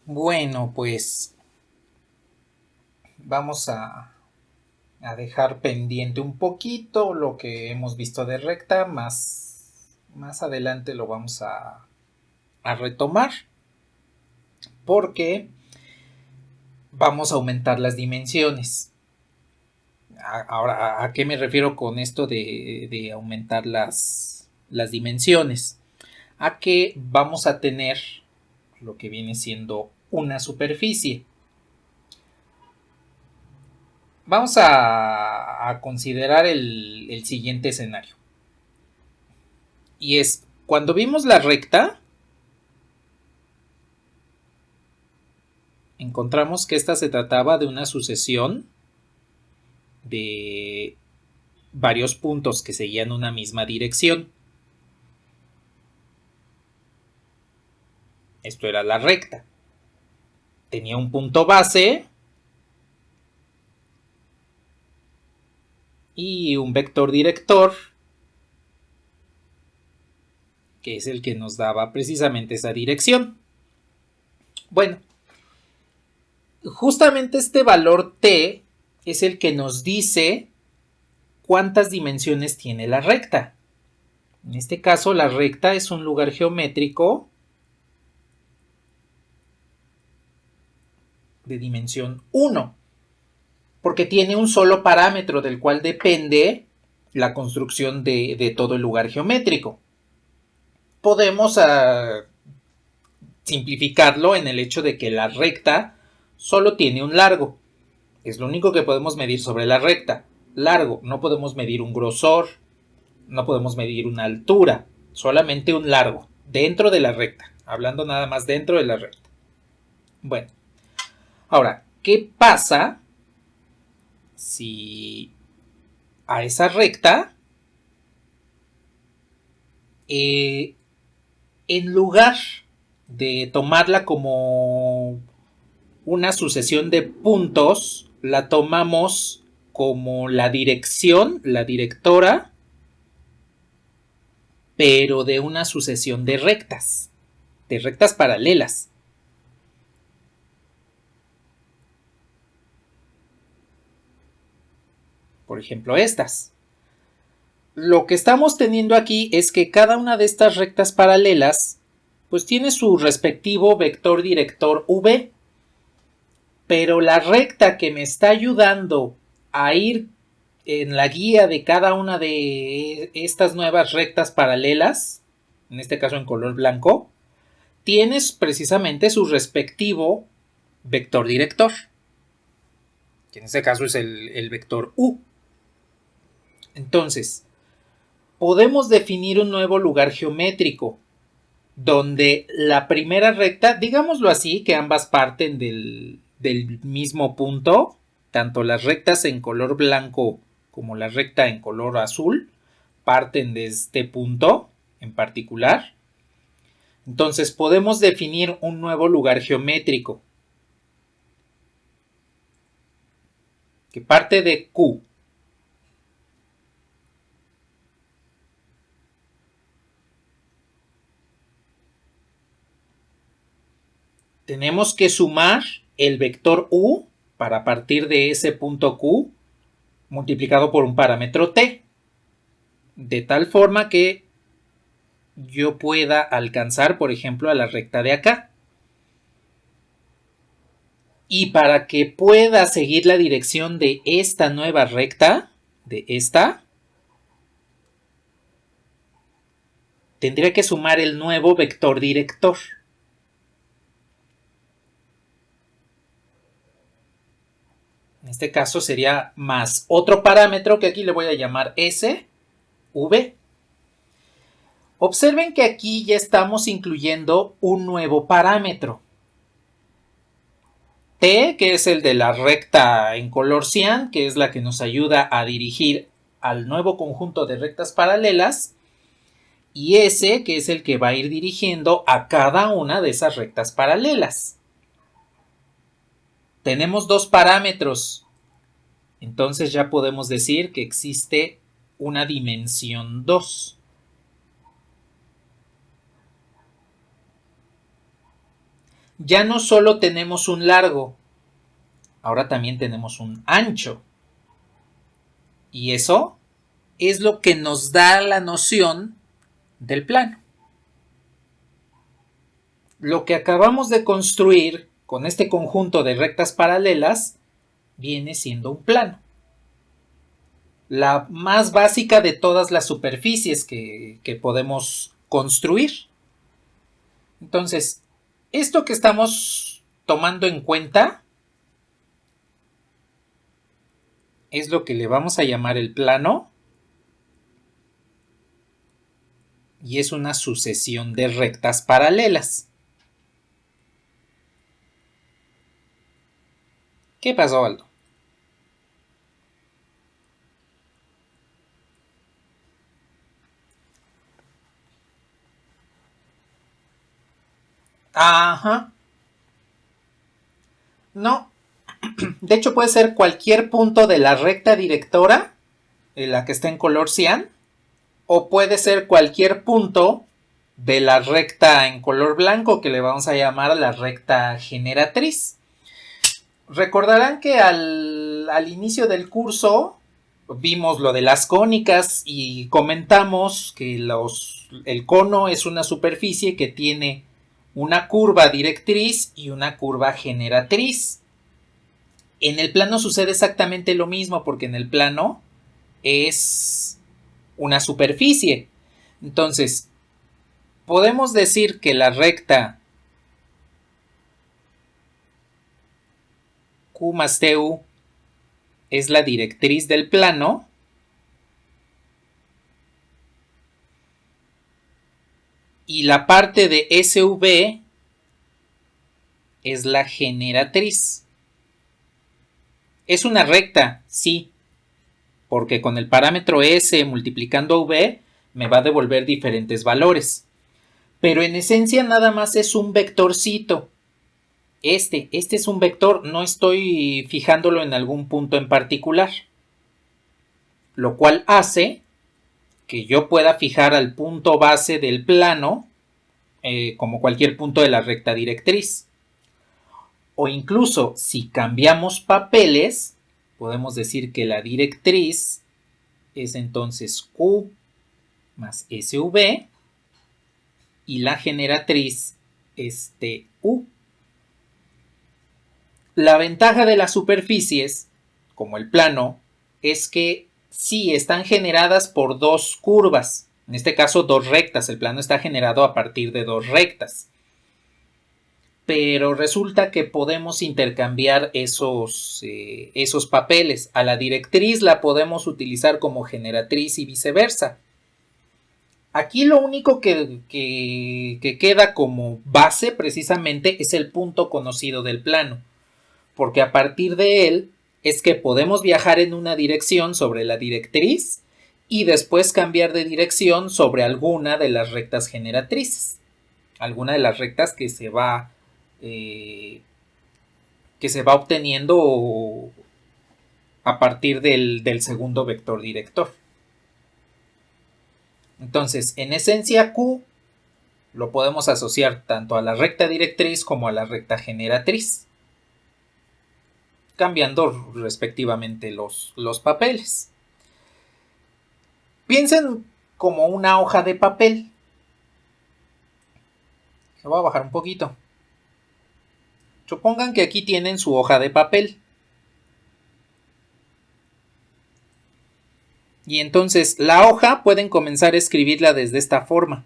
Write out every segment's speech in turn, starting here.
Bueno, pues vamos a dejar pendiente un poquito lo que hemos visto de recta, más adelante lo vamos a retomar porque vamos a aumentar las dimensiones. Ahora, ¿a qué me refiero con esto de aumentar las dimensiones? A que vamos a tener lo que viene siendo una superficie. Vamos a considerar el siguiente escenario. Y es, cuando vimos la recta, encontramos que esta se trataba de una sucesión de varios puntos que seguían una misma dirección. Esto era la recta. Tenía un punto base y un vector director, que es el que nos daba precisamente esa dirección. Bueno, justamente este valor t es el que nos dice cuántas dimensiones tiene la recta. En este caso, la recta es un lugar geométrico de dimensión 1, porque tiene un solo parámetro del cual depende la construcción de todo el lugar geométrico. Podemos simplificarlo en el hecho de que la recta solo tiene un largo. Es lo único que podemos medir sobre la recta. Largo, no podemos medir un grosor, no podemos medir una altura, solamente un largo, dentro de la recta, hablando nada más dentro de la recta. Bueno, ahora, ¿qué pasa si a esa recta, eh, en lugar de tomarla como una sucesión de puntos, la tomamos como la dirección, la directora, pero de una sucesión de rectas paralelas? Por ejemplo, estas. Lo que estamos teniendo aquí es que cada una de estas rectas paralelas pues tiene su respectivo vector director v, pero la recta que me está ayudando a ir en la guía de cada una de estas nuevas rectas paralelas, en este caso en color blanco, tiene precisamente su respectivo vector director, que en este caso es el vector u. Entonces, podemos definir un nuevo lugar geométrico donde la primera recta, digámoslo así, que ambas parten del mismo punto, tanto las rectas en color blanco como la recta en color azul, parten de este punto en particular. Entonces podemos definir un nuevo lugar geométrico que parte de Q. Tenemos que sumar el vector U para partir de ese punto Q multiplicado por un parámetro T, de tal forma que yo pueda alcanzar, por ejemplo, a la recta de acá. Y para que pueda seguir la dirección de esta nueva recta, de esta, tendría que sumar el nuevo vector director. En este caso sería más otro parámetro que aquí le voy a llamar S, V. Observen que aquí ya estamos incluyendo un nuevo parámetro. T, que es el de la recta en color cian, que es la que nos ayuda a dirigir al nuevo conjunto de rectas paralelas, y S, que es el que va a ir dirigiendo a cada una de esas rectas paralelas. Tenemos dos parámetros, entonces ya podemos decir que existe una dimensión 2. ya no solo tenemos un largo, ahora también tenemos un ancho. Y eso es lo que nos da la noción del plano. Lo que acabamos de construir con este conjunto de rectas paralelas viene siendo un plano. La más básica de todas las superficies que podemos construir. Entonces, esto que estamos tomando en cuenta es lo que le vamos a llamar el plano. Y es una sucesión de rectas paralelas. ¿Qué pasó, Aldo? Ajá. No. De hecho, puede ser cualquier punto de la recta directora, la que está en color cian, o puede ser cualquier punto de la recta en color blanco, que le vamos a llamar la recta generatriz. Recordarán que al inicio del curso vimos lo de las cónicas y comentamos que el cono es una superficie que tiene una curva directriz y una curva generatriz. En el plano sucede exactamente lo mismo, porque en el plano es una superficie. Entonces, podemos decir que la recta Q más TU es la directriz del plano. Y la parte de SV es la generatriz. Es una recta, sí, porque con el parámetro S multiplicando a V me va a devolver diferentes valores. Pero en esencia nada más es un vectorcito. Este es un vector, no estoy fijándolo en algún punto en particular. Lo cual hace que yo pueda fijar al punto base del plano como cualquier punto de la recta directriz. O incluso si cambiamos papeles, podemos decir que la directriz es entonces Q más SV y la generatriz es TU. La ventaja de las superficies, como el plano, es que sí están generadas por dos curvas, en este caso dos rectas. El plano está generado a partir de dos rectas. Pero resulta que podemos intercambiar esos papeles. A la directriz la podemos utilizar como generatriz y viceversa. Aquí lo único que queda como base precisamente es el punto conocido del plano, porque a partir de él es que podemos viajar en una dirección sobre la directriz y después cambiar de dirección sobre alguna de las rectas generatrices, alguna de las rectas que se va obteniendo a partir del segundo vector director. Entonces, en esencia Q lo podemos asociar tanto a la recta directriz como a la recta generatriz, cambiando respectivamente los papeles. Piensen como una hoja de papel. Voy a bajar un poquito. Supongan que aquí tienen su hoja de papel. Y entonces la hoja pueden comenzar a escribirla desde esta forma.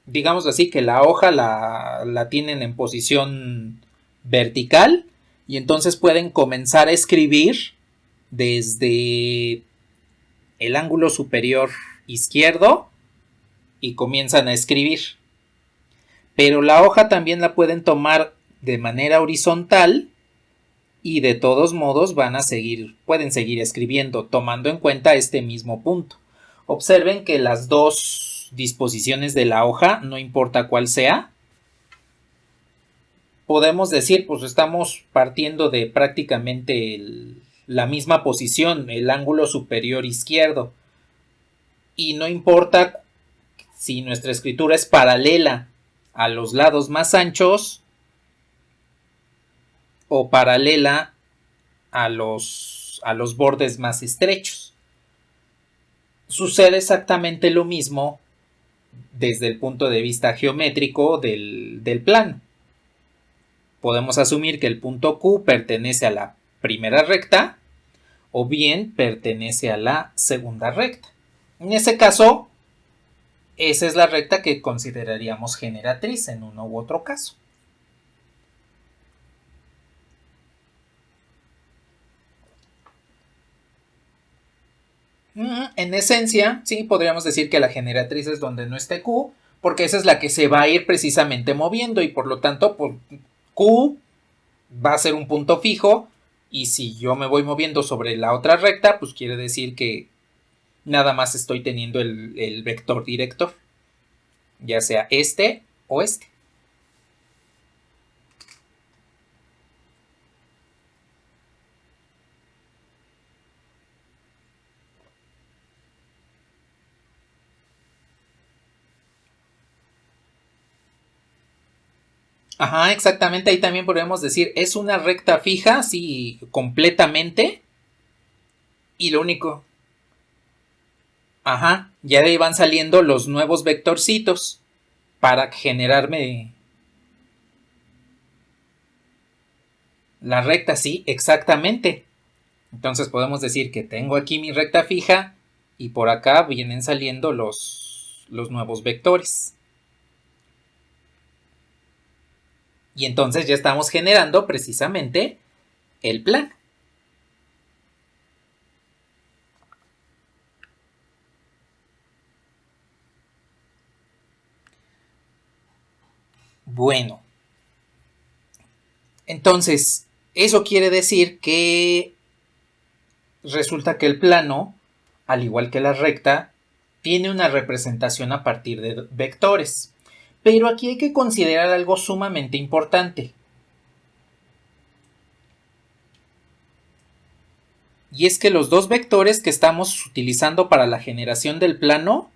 Digamos así que la hoja la tienen en posición vertical y entonces pueden comenzar a escribir desde el ángulo superior izquierdo y comienzan a escribir. Pero la hoja también la pueden tomar de manera horizontal y de todos modos pueden seguir escribiendo tomando en cuenta este mismo punto. Observen que las dos disposiciones de la hoja, no importa cuál sea, podemos decir, pues estamos partiendo de prácticamente la misma posición, el ángulo superior izquierdo. Y no importa si nuestra escritura es paralela a los lados más anchos o paralela a los bordes más estrechos. Sucede exactamente lo mismo desde el punto de vista geométrico del plano. Podemos asumir que el punto Q pertenece a la primera recta o bien pertenece a la segunda recta. En ese caso, esa es la recta que consideraríamos generatriz en uno u otro caso. En esencia, sí, podríamos decir que la generatriz es donde no esté Q, porque esa es la que se va a ir precisamente moviendo y por lo tanto, pues, Q va a ser un punto fijo y si yo me voy moviendo sobre la otra recta, pues quiere decir que nada más estoy teniendo el vector director, ya sea este o este. Ajá, exactamente, ahí también podríamos decir, es una recta fija, sí, completamente, y lo único, ajá, ya de ahí van saliendo los nuevos vectorcitos para generarme la recta, sí, exactamente. Entonces podemos decir que tengo aquí mi recta fija y por acá vienen saliendo los nuevos vectores. Y entonces ya estamos generando precisamente el plano. Bueno, entonces eso quiere decir que resulta que el plano, al igual que la recta, tiene una representación a partir de vectores. Pero aquí hay que considerar algo sumamente importante. Y es que los dos vectores que estamos utilizando para la generación del plano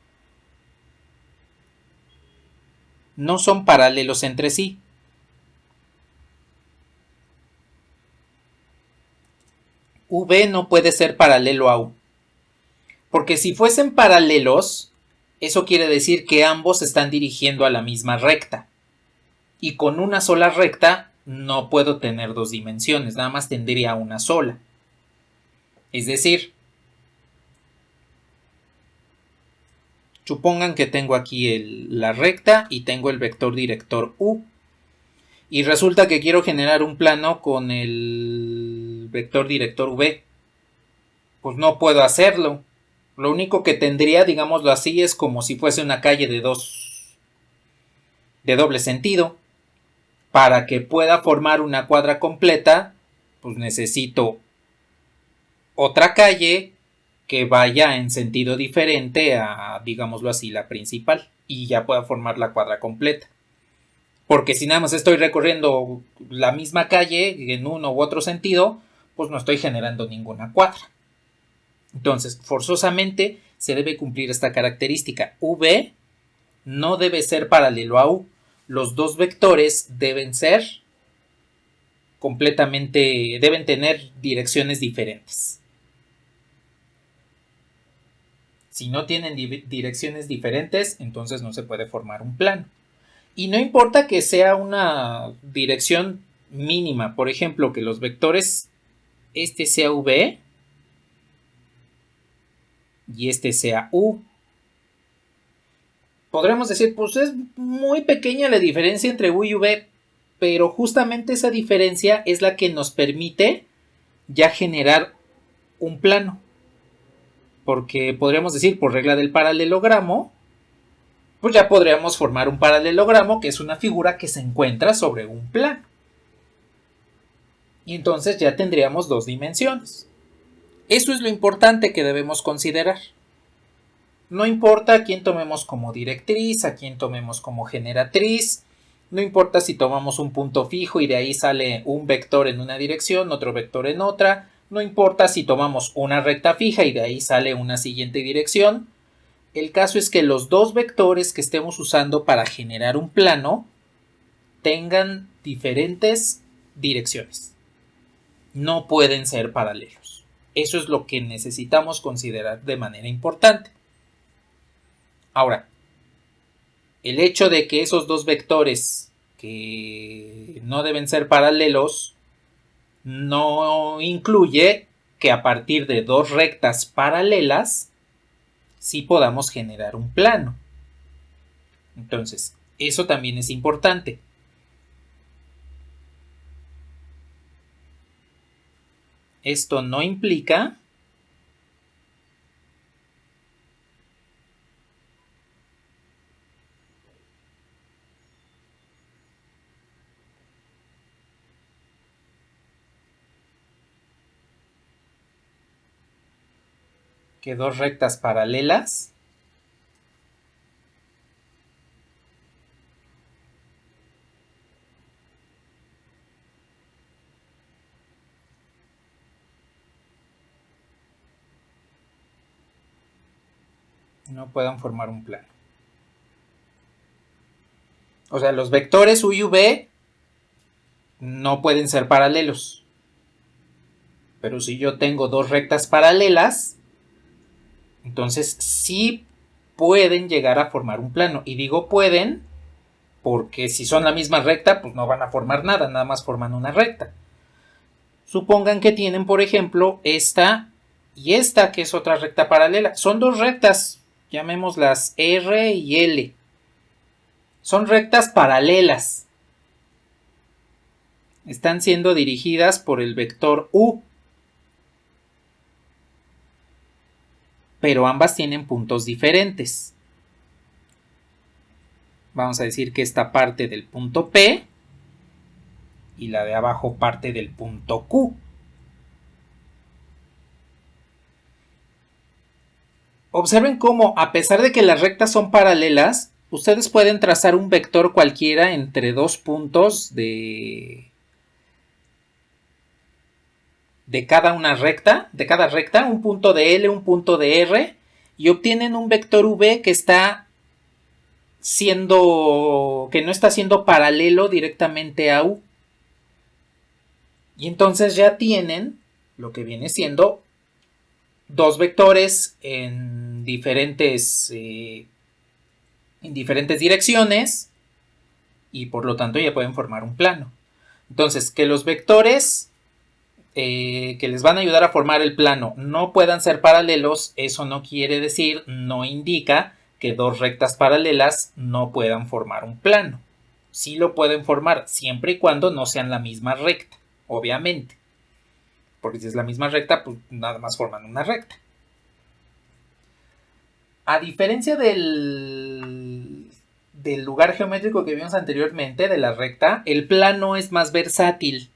no son paralelos entre sí. V no puede ser paralelo a U. Porque si fuesen paralelos, eso quiere decir que ambos se están dirigiendo a la misma recta. Y con una sola recta no puedo tener dos dimensiones, nada más tendría una sola. Es decir, supongan que tengo aquí la recta y tengo el vector director U. Y resulta que quiero generar un plano con el vector director V. Pues no puedo hacerlo. Lo único que tendría, digámoslo así, es como si fuese una calle de doble sentido. Para que pueda formar una cuadra completa, pues necesito otra calle que vaya en sentido diferente a, digámoslo así, la principal. Y ya pueda formar la cuadra completa. Porque si nada más estoy recorriendo la misma calle en uno u otro sentido, pues no estoy generando ninguna cuadra. Entonces, forzosamente se debe cumplir esta característica. V no debe ser paralelo a U. Los dos vectores deben ser completamente, deben tener direcciones diferentes. Si no tienen direcciones diferentes, entonces no se puede formar un plano. Y no importa que sea una dirección mínima, por ejemplo, que los vectores, este sea V y este sea U. Podremos decir, pues es muy pequeña la diferencia entre U y V, pero justamente esa diferencia es la que nos permite ya generar un plano. Porque podríamos decir, por regla del paralelogramo, pues ya podríamos formar un paralelogramo, que es una figura que se encuentra sobre un plano. Y entonces ya tendríamos dos dimensiones. Eso es lo importante que debemos considerar. No importa a quién tomemos como directriz, a quién tomemos como generatriz, no importa si tomamos un punto fijo y de ahí sale un vector en una dirección, otro vector en otra, no importa si tomamos una recta fija y de ahí sale una siguiente dirección, El caso es que los dos vectores que estemos usando para generar un plano tengan diferentes direcciones. No pueden ser paralelos. Eso es lo que necesitamos considerar de manera importante. Ahora, el hecho de que esos dos vectores que no deben ser paralelos no incluye que a partir de dos rectas paralelas sí podamos generar un plano. Entonces, eso también es importante. Esto no implica que dos rectas paralelas no puedan formar un plano. O sea, los vectores U y V no pueden ser paralelos. Pero si yo tengo dos rectas paralelas, entonces sí pueden llegar a formar un plano. Y digo pueden porque si son la misma recta, pues no van a formar nada, nada más forman una recta. Supongan que tienen, por ejemplo, esta y esta, que es otra recta paralela. Son dos rectas, llamémoslas R y L. Son rectas paralelas. Están siendo dirigidas por el vector U. Pero ambas tienen puntos diferentes. Vamos a decir que esta parte del punto P y la de abajo parte del punto Q. Observen cómo, a pesar de que las rectas son paralelas, ustedes pueden trazar un vector cualquiera entre dos puntos de cada recta, un punto de L, un punto de R, y obtienen un vector V que no está siendo paralelo directamente a U. Y entonces ya tienen lo que viene siendo dos vectores en diferentes direcciones y por lo tanto ya pueden formar un plano. Entonces, que los vectores que les van a ayudar a formar el plano no puedan ser paralelos, eso no quiere decir, no indica que dos rectas paralelas no puedan formar un plano. Sí lo pueden formar siempre y cuando no sean la misma recta, obviamente. Porque si es la misma recta, pues nada más forman una recta. A diferencia del lugar geométrico que vimos anteriormente, de la recta, el plano es más versátil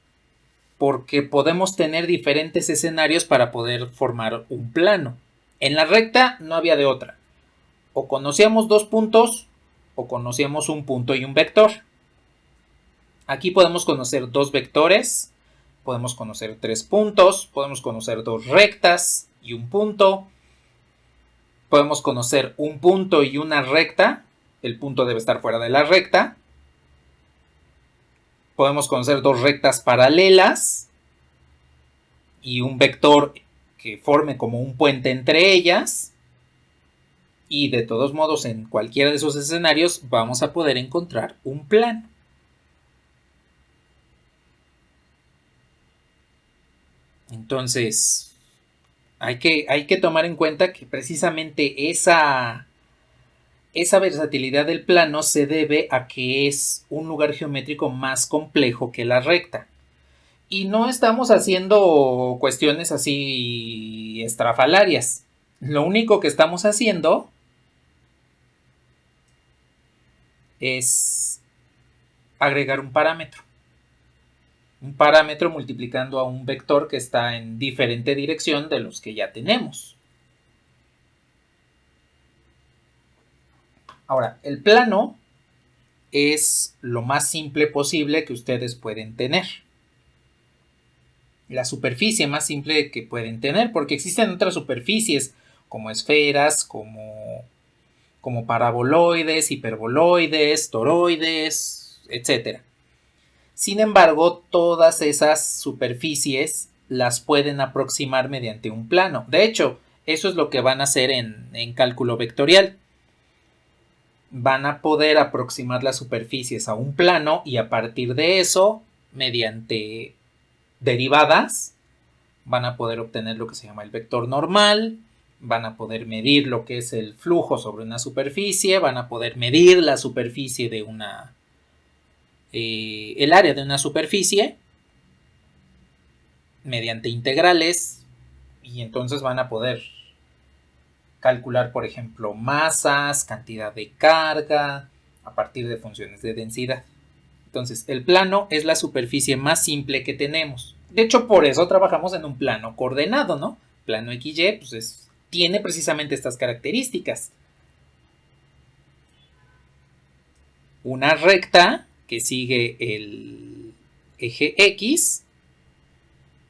porque podemos tener diferentes escenarios para poder formar un plano. En la recta no había de otra. O conocíamos dos puntos o conocíamos un punto y un vector. Aquí podemos conocer dos vectores, podemos conocer tres puntos, podemos conocer dos rectas y un punto. Podemos conocer un punto y una recta. El punto debe estar fuera de la recta. Podemos conocer dos rectas paralelas y un vector que forme como un puente entre ellas. Y de todos modos, en cualquiera de esos escenarios vamos a poder encontrar un plano. Entonces, hay que tomar en cuenta que precisamente esa versatilidad del plano se debe a que es un lugar geométrico más complejo que la recta. Y no estamos haciendo cuestiones así estrafalarias. Lo único que estamos haciendo es agregar un parámetro. Un parámetro multiplicando a un vector que está en diferente dirección de los que ya tenemos. Ahora, el plano es lo más simple posible que ustedes pueden tener. La superficie más simple que pueden tener, porque existen otras superficies como esferas, como como paraboloides, hiperboloides, toroides, etc. Sin embargo, todas esas superficies las pueden aproximar mediante un plano. De hecho, eso es lo que van a hacer en cálculo vectorial. Van a poder aproximar las superficies a un plano y a partir de eso, mediante derivadas, van a poder obtener lo que se llama el vector normal, van a poder medir lo que es el flujo sobre una superficie, van a poder medir la superficie de una... el área de una superficie mediante integrales y entonces van a poder calcular, por ejemplo, masas, cantidad de carga, a partir de funciones de densidad. Entonces, el plano es la superficie más simple que tenemos. De hecho, por eso trabajamos en un plano coordenado, ¿no? Plano XY, pues tiene precisamente estas características. Una recta que sigue el eje X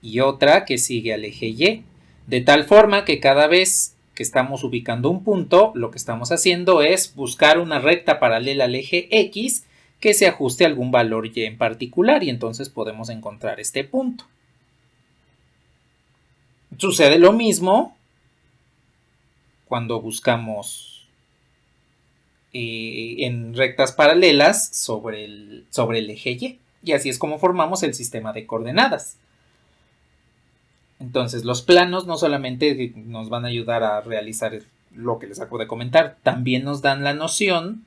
y otra que sigue al eje Y. De tal forma que cada vez que estamos ubicando un punto, lo que estamos haciendo es buscar una recta paralela al eje X que se ajuste a algún valor Y en particular y entonces podemos encontrar este punto. Sucede lo mismo cuando buscamos en rectas paralelas sobre el eje Y. Y así es como formamos el sistema de coordenadas. Entonces, los planos no solamente nos van a ayudar a realizar lo que les acabo de comentar, también nos dan la noción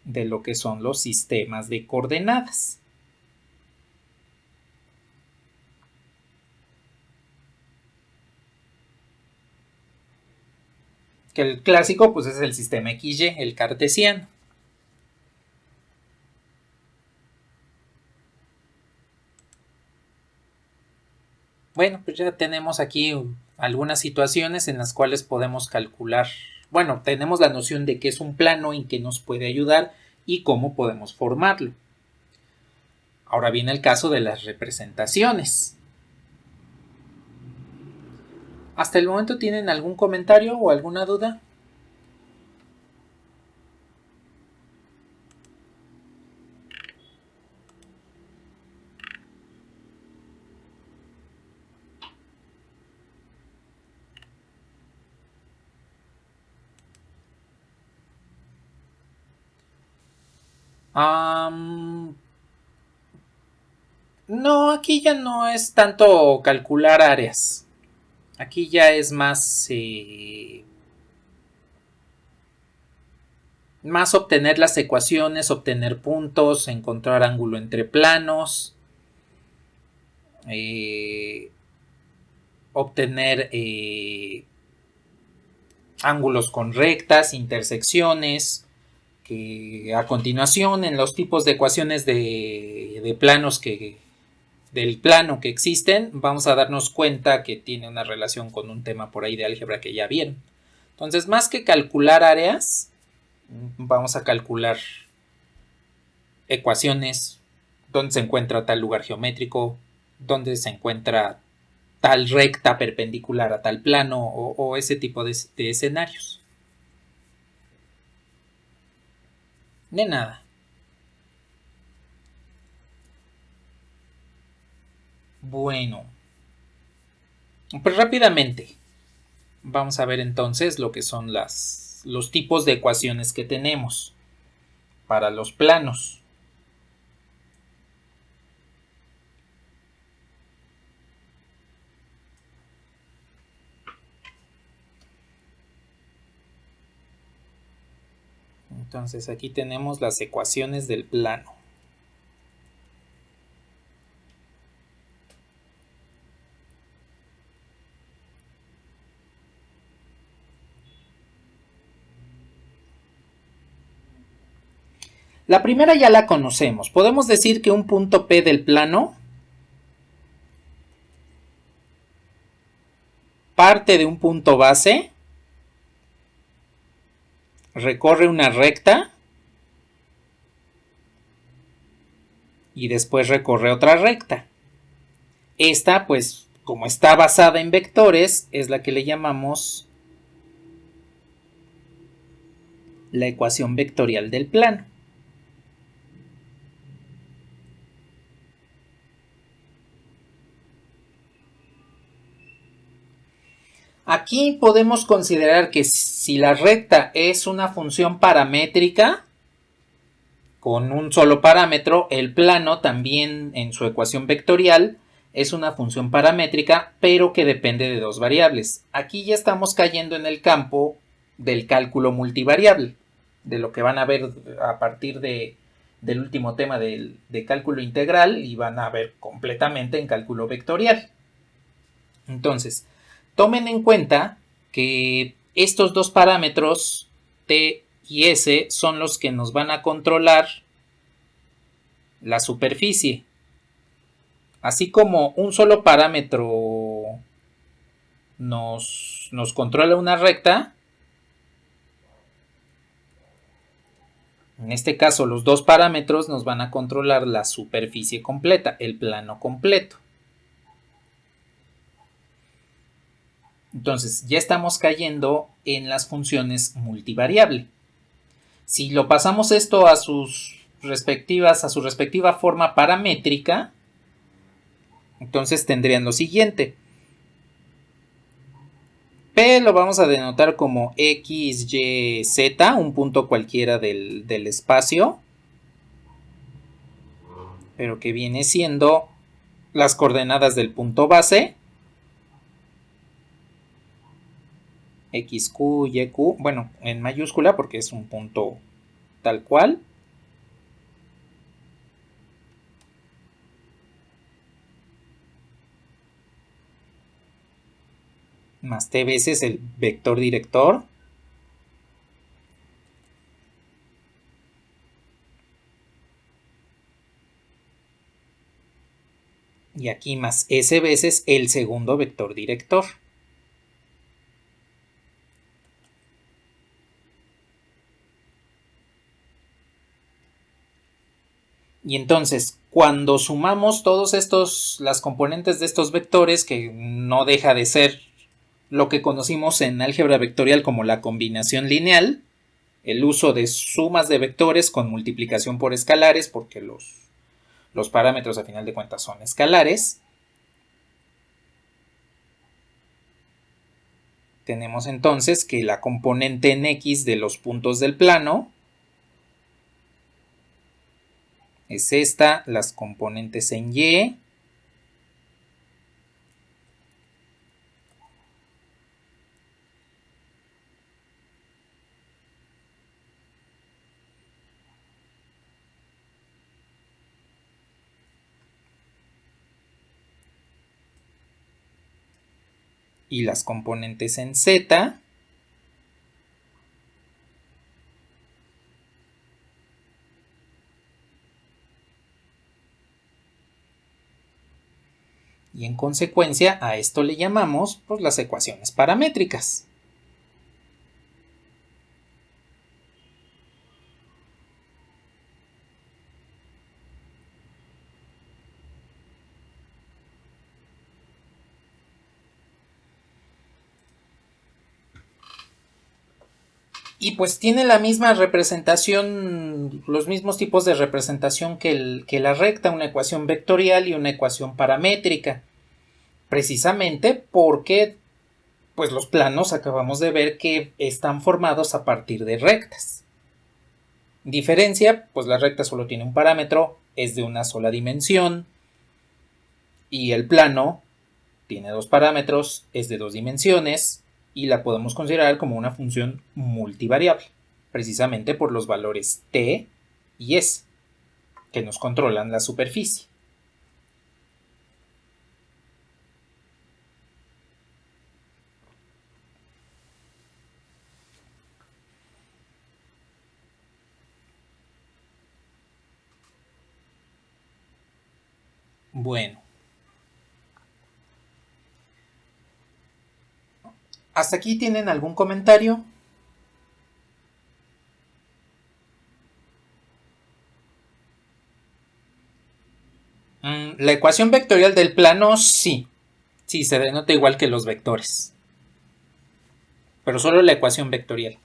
de lo que son los sistemas de coordenadas. Que el clásico pues es el sistema XY, el cartesiano. Bueno, pues ya tenemos aquí algunas situaciones en las cuales podemos calcular, bueno, tenemos la noción de qué es un plano y qué nos puede ayudar y cómo podemos formarlo. Ahora viene el caso de las representaciones. ¿Hasta el momento tienen algún comentario o alguna duda? No, aquí ya no es tanto calcular áreas. Aquí ya es más obtener las ecuaciones, obtener puntos, encontrar ángulo entre planos, obtener ángulos con rectas, intersecciones, que a continuación en los tipos de ecuaciones de planos del plano que existen, vamos a darnos cuenta que tiene una relación con un tema por ahí de álgebra que ya vieron. Entonces, más que calcular áreas, vamos a calcular ecuaciones, dónde se encuentra tal lugar geométrico, dónde se encuentra tal recta perpendicular a tal plano o ese tipo de escenarios. De nada. Bueno, pues rápidamente vamos a ver entonces lo que son los tipos de ecuaciones que tenemos para los planos. Entonces aquí tenemos las ecuaciones del plano. La primera ya la conocemos. Podemos decir que un punto P del plano parte de un punto base, recorre una recta y después recorre otra recta. Esta, pues, como está basada en vectores, es la que le llamamos la ecuación vectorial del plano. Aquí podemos considerar que si la recta es una función paramétrica, con un solo parámetro, el plano también en su ecuación vectorial es una función paramétrica, pero que depende de dos variables. Aquí ya estamos cayendo en el campo del cálculo multivariable, de lo que van a ver a partir del último tema de cálculo integral, y van a ver completamente en cálculo vectorial. Entonces, tomen en cuenta que estos dos parámetros t y s son los que nos van a controlar la superficie. Así como un solo parámetro nos controla una recta, en este caso los dos parámetros nos van a controlar la superficie completa, el plano completo. Entonces ya estamos cayendo en las funciones multivariable. Si lo pasamos esto a su respectiva forma paramétrica, entonces tendrían lo siguiente. P lo vamos a denotar como X, Y, Z, un punto cualquiera del espacio, pero que viene siendo las coordenadas del punto base, X, Q, Y, Q, bueno, en mayúscula porque es un punto tal cual. Más t veces el vector director. Y aquí más s veces el segundo vector director. Y entonces, cuando sumamos todos las componentes de estos vectores, que no deja de ser lo que conocimos en álgebra vectorial como la combinación lineal, el uso de sumas de vectores con multiplicación por escalares, porque los parámetros a final de cuentas son escalares. Tenemos entonces que la componente en X de los puntos del plano es esta, las componentes en Y y las componentes en Z y en consecuencia a esto le llamamos pues las ecuaciones paramétricas. Y pues tiene la misma representación, los mismos tipos de representación que la recta, una ecuación vectorial y una ecuación paramétrica. Precisamente porque pues los planos acabamos de ver que están formados a partir de rectas. Diferencia, pues la recta solo tiene un parámetro, es de una sola dimensión, y el plano tiene dos parámetros, es de dos dimensiones, y la podemos considerar como una función multivariable, precisamente por los valores t y s, que nos controlan la superficie. Bueno. ¿Hasta aquí tienen algún comentario? La ecuación vectorial del plano sí se denota igual que los vectores, pero solo la ecuación vectorial.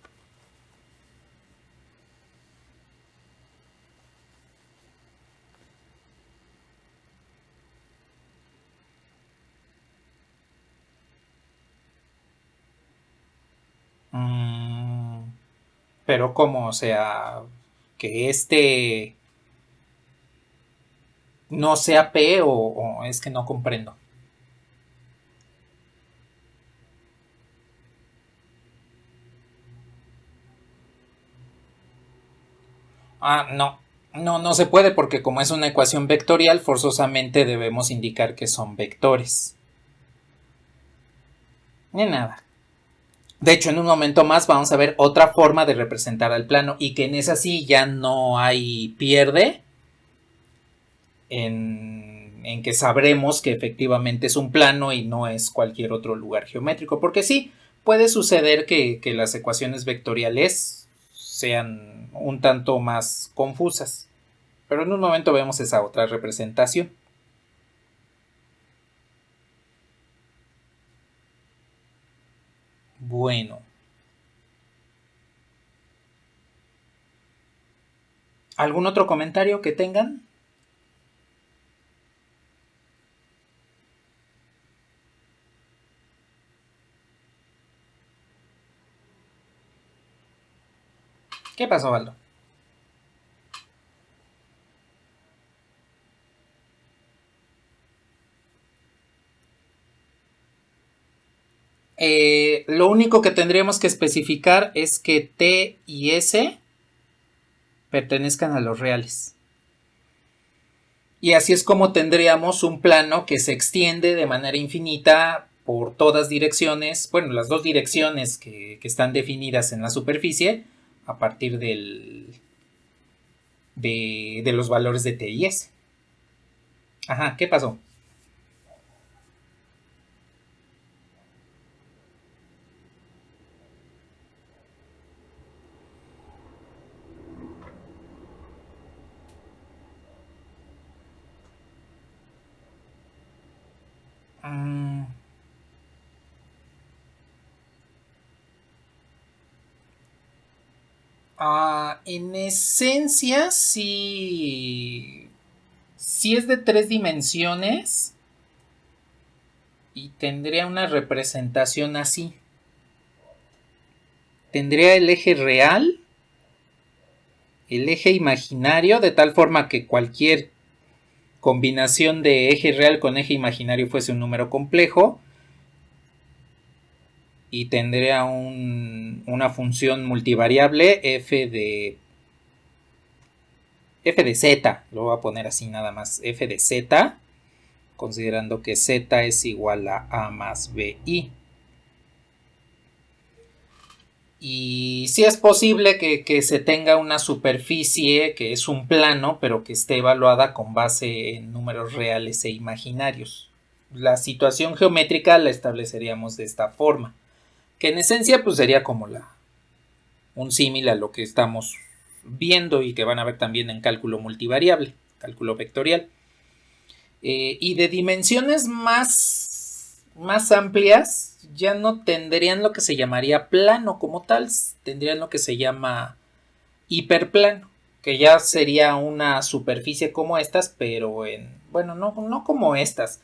Pero ¿cómo? O sea, que este no sea P o es que no comprendo. Ah, no. No se puede porque como es una ecuación vectorial, forzosamente debemos indicar que son vectores. Ni nada. De hecho, en un momento más vamos a ver otra forma de representar al plano y que en esa sí ya no hay pierde en que sabremos que efectivamente es un plano y no es cualquier otro lugar geométrico. Porque sí, puede suceder que las ecuaciones vectoriales sean un tanto más confusas. Pero en un momento vemos esa otra representación. Bueno, ¿algún otro comentario que tengan? ¿Qué pasó, Valdo? Lo único que tendríamos que especificar es que T y S pertenezcan a los reales. Y así es como tendríamos un plano que se extiende de manera infinita por todas direcciones, bueno, las dos direcciones que están definidas en la superficie a partir de los valores de T y S. Ajá, ¿qué pasó? Mm, en esencia, sí es de tres dimensiones y tendría una representación así. Tendría el eje real, el eje imaginario, de tal forma que cualquier combinación de eje real con eje imaginario fuese un número complejo y tendría una función multivariable f de z, lo voy a poner así nada más, f de z, considerando que z es igual a más bi. Y sí es posible que se tenga una superficie que es un plano, pero que esté evaluada con base en números reales e imaginarios. La situación geométrica la estableceríamos de esta forma, que en esencia pues sería como un símil a lo que estamos viendo y que van a ver también en cálculo multivariable, cálculo vectorial. Y de dimensiones más amplias, ya no tendrían lo que se llamaría plano como tal, tendrían lo que se llama hiperplano, que ya sería una superficie como estas, pero bueno, no como estas.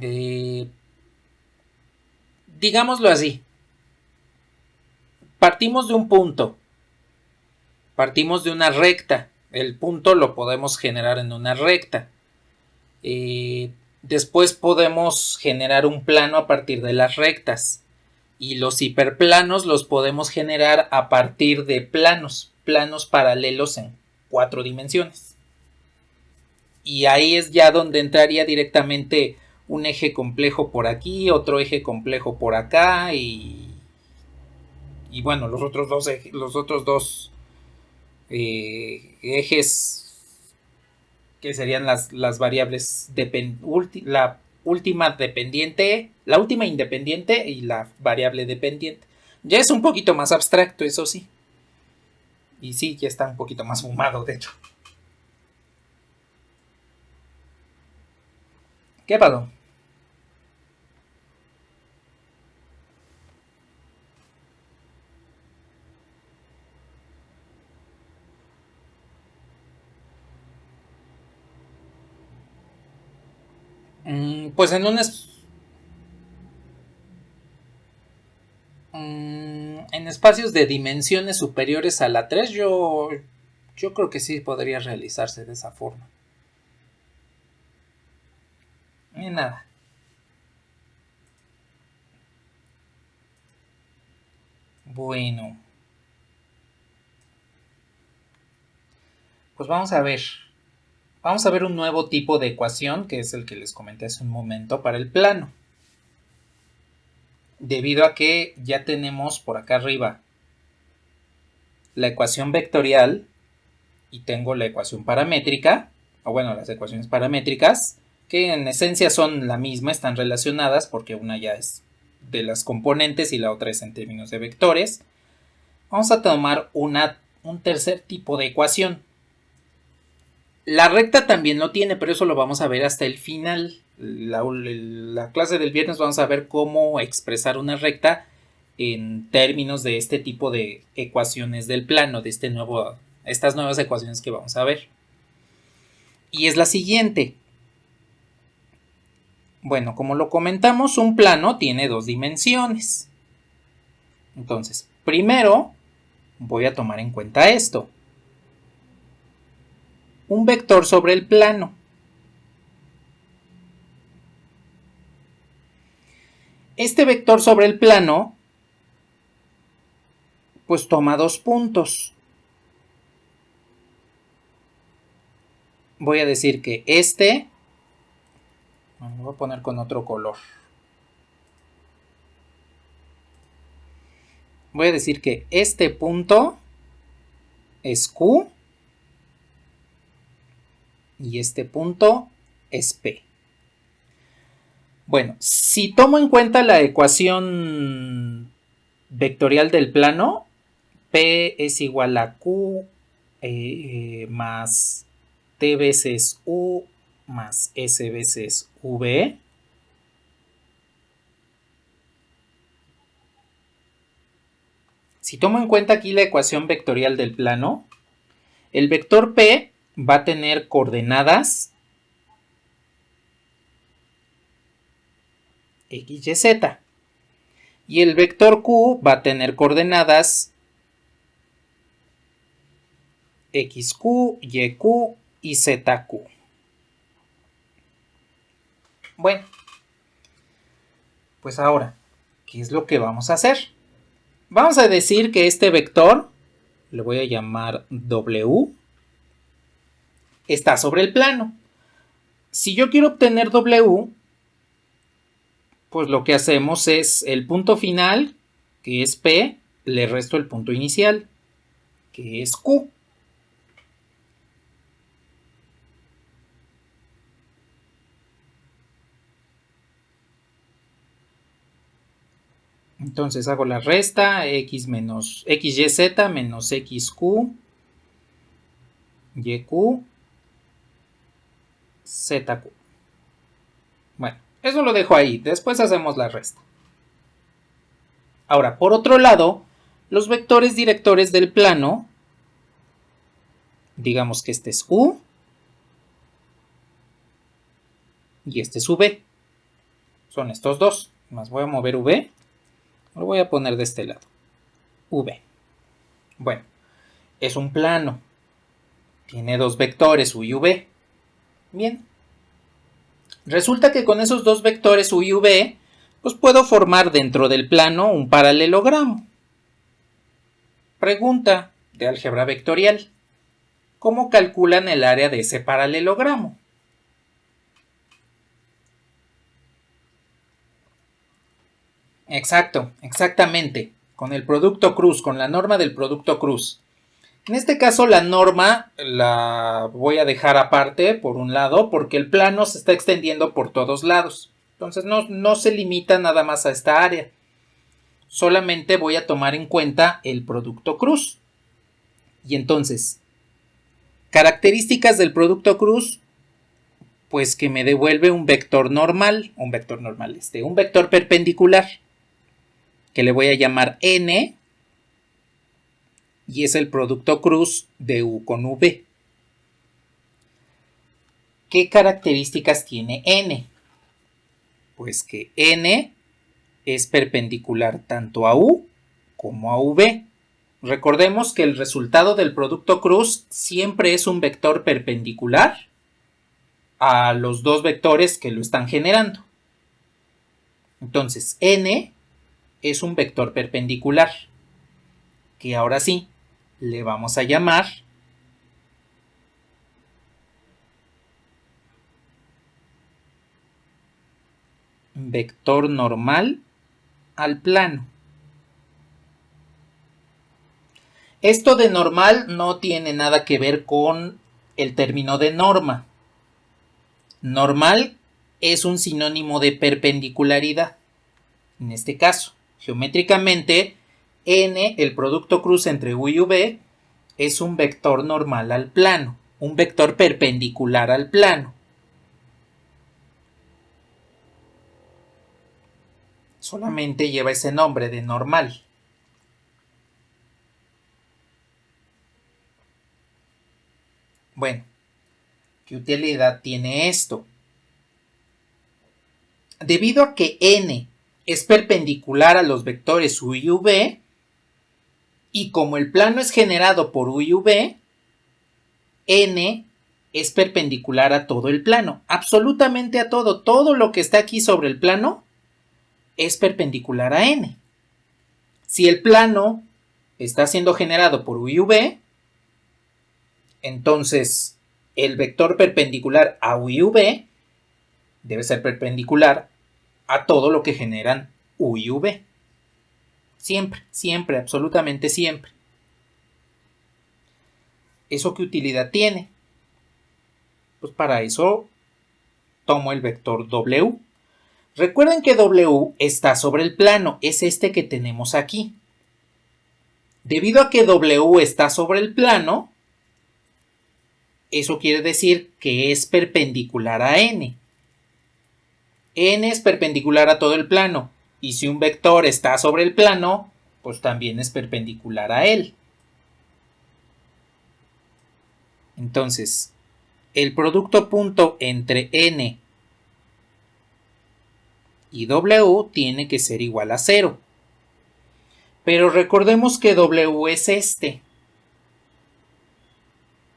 Eh, digámoslo así, partimos de un punto, partimos de una recta, el punto lo podemos generar en una recta. Después podemos generar un plano a partir de las rectas. Y los hiperplanos los podemos generar a partir de planos paralelos en 4 dimensiones. Y ahí es ya donde entraría directamente un eje complejo por aquí, otro eje complejo por acá y bueno, los otros dos ejes que serían las variables la última dependiente, la última independiente y la variable dependiente. Ya es un poquito más abstracto, eso sí. Y sí, ya está un poquito más fumado, de hecho. ¿Qué pasó? Pues en en espacios de dimensiones superiores a la 3, yo creo que sí podría realizarse de esa forma. Y nada. Bueno. Pues vamos a ver. Vamos a ver un nuevo tipo de ecuación, que es el que les comenté hace un momento, para el plano. Debido a que ya tenemos por acá arriba la ecuación vectorial y tengo la ecuación paramétrica, o bueno, las ecuaciones paramétricas, que en esencia son la misma, están relacionadas porque una ya es de las componentes y la otra es en términos de vectores. Vamos a tomar un tercer tipo de ecuación. La recta también lo tiene, pero eso lo vamos a ver hasta el final. La clase del viernes vamos a ver cómo expresar una recta en términos de este tipo de ecuaciones del plano, de estas nuevas ecuaciones que vamos a ver. Y es la siguiente. Bueno, como lo comentamos, un plano tiene dos dimensiones. Entonces, primero voy a tomar en cuenta esto. Un vector sobre el plano. Este vector sobre el plano, pues toma 2 puntos. Voy a decir que lo voy a poner con otro color. Voy a decir que este punto es Q y este punto es P. Bueno, si tomo en cuenta la ecuación vectorial del plano, P es igual a Q más T veces U más S veces V. Si tomo en cuenta aquí la ecuación vectorial del plano, el vector P va a tener coordenadas X, Y, Z. Y el vector Q va a tener coordenadas XQ, YQ y ZQ. Bueno, pues ahora, ¿qué es lo que vamos a hacer? Vamos a decir que este vector, le voy a llamar W, está sobre el plano. Si yo quiero obtener W, pues lo que hacemos es el punto final, que es P, le resto el punto inicial, que es Q. Entonces hago la resta, x menos xyz menos xq, yq, zq. Bueno, eso lo dejo ahí, después hacemos la resta. Ahora, por otro lado, los vectores directores del plano, digamos que este es u y este es v. Son estos dos. Más voy a mover v. Lo voy a poner de este lado. V. Bueno, es un plano. Tiene dos vectores, u y v. Bien. Resulta que con esos dos vectores u y v, pues puedo formar dentro del plano un paralelogramo. Pregunta de álgebra vectorial. ¿Cómo calculan el área de ese paralelogramo? Exacto, exactamente. Con el producto cruz, con la norma del producto cruz. En este caso la norma la voy a dejar aparte por un lado porque el plano se está extendiendo por todos lados. Entonces no se limita nada más a esta área. Solamente voy a tomar en cuenta el producto cruz. Y entonces, características del producto cruz, pues que me devuelve un vector normal, un vector perpendicular, que le voy a llamar n, y es el producto cruz de u con v. ¿Qué características tiene n? Pues que n es perpendicular tanto a u como a V. Recordemos que el resultado del producto cruz siempre es un vector perpendicular a los dos vectores que lo están generando. Entonces, N es un vector perpendicular, que ahora sí le vamos a llamar vector normal al plano. Esto de normal no tiene nada que ver con el término de norma. Normal es un sinónimo de perpendicularidad. En este caso, geométricamente, N, el producto cruz entre U y V, es un vector normal al plano, un vector perpendicular al plano. Solamente lleva ese nombre de normal. Bueno, ¿qué utilidad tiene esto? Debido a que N es perpendicular a los vectores U y V, y como el plano es generado por U y V, N es perpendicular a todo el plano, absolutamente a todo. Todo lo que está aquí sobre el plano es perpendicular a N. Si el plano está siendo generado por U y V, entonces el vector perpendicular a U y V debe ser perpendicular a todo lo que generan U y V. Siempre, siempre, absolutamente siempre. ¿Eso qué utilidad tiene? Pues para eso tomo el vector W. Recuerden que W está sobre el plano, es este que tenemos aquí. Debido a que W está sobre el plano, eso quiere decir que es perpendicular a N. N es perpendicular a todo el plano, y si un vector está sobre el plano, pues también es perpendicular a él. Entonces, el producto punto entre N y W tiene que ser igual a 0. Pero recordemos que W es este.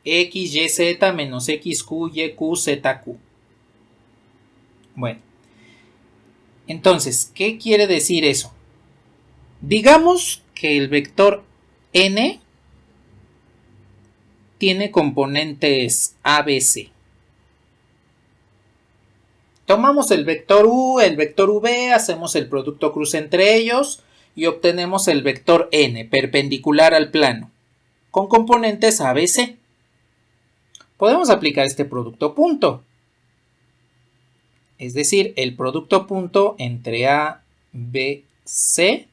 X, Y, Z menos X, Q, Y, Q, Z, Q. Bueno. Entonces, ¿qué quiere decir eso? Digamos que el vector N tiene componentes ABC. Tomamos el vector U, el vector V, hacemos el producto cruz entre ellos y obtenemos el vector N perpendicular al plano, con componentes ABC. Podemos aplicar este producto punto. Es decir, el producto punto entre A, B, C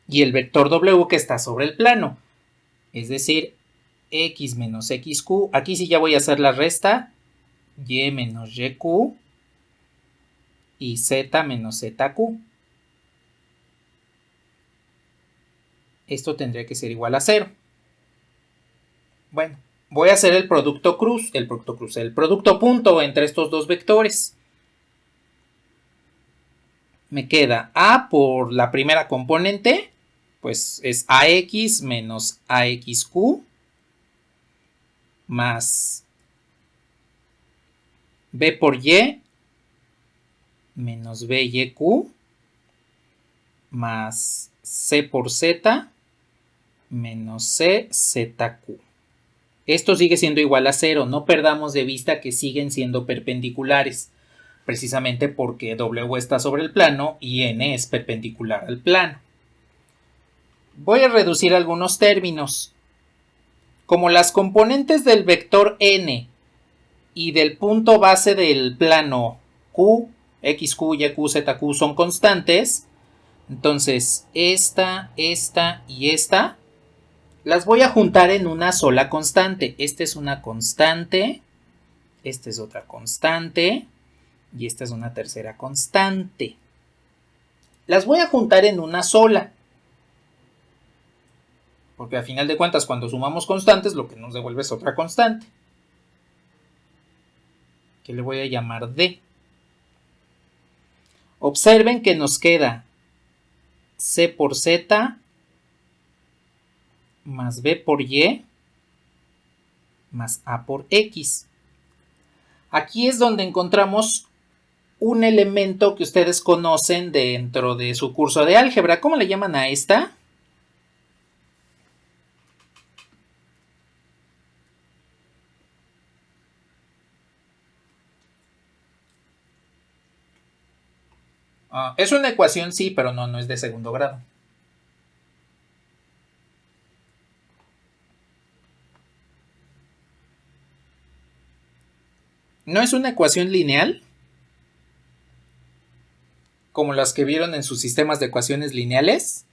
y el vector W que está sobre el plano. Es decir, X menos XQ. Aquí sí ya voy a hacer la resta. Y menos YQ. Y Z menos ZQ. Esto tendría que ser igual a 0. Bueno, voy a hacer el producto punto entre estos dos vectores. Me queda A por la primera componente, pues es AX menos AXQ más B por Y menos BYQ más C por Z menos CZQ. Esto sigue siendo igual a 0, no perdamos de vista que siguen siendo perpendiculares, precisamente porque W está sobre el plano y N es perpendicular al plano. Voy a reducir algunos términos. Como las componentes del vector N y del punto base del plano Q, XQ, YQ, ZQ son constantes, entonces esta y esta las voy a juntar en una sola constante. Esta es una constante, esta es otra constante y esta es una tercera constante. Las voy a juntar en una sola, porque a final de cuentas cuando sumamos constantes lo que nos devuelve es otra constante, que le voy a llamar D. Observen que nos queda C por Z más B por Y más A por X. Aquí es donde encontramos un elemento que ustedes conocen dentro de su curso de álgebra. ¿Cómo le llaman a esta? Es una ecuación, sí, pero no es de segundo grado. ¿No es una ecuación lineal? Como las que vieron en sus sistemas de ecuaciones lineales.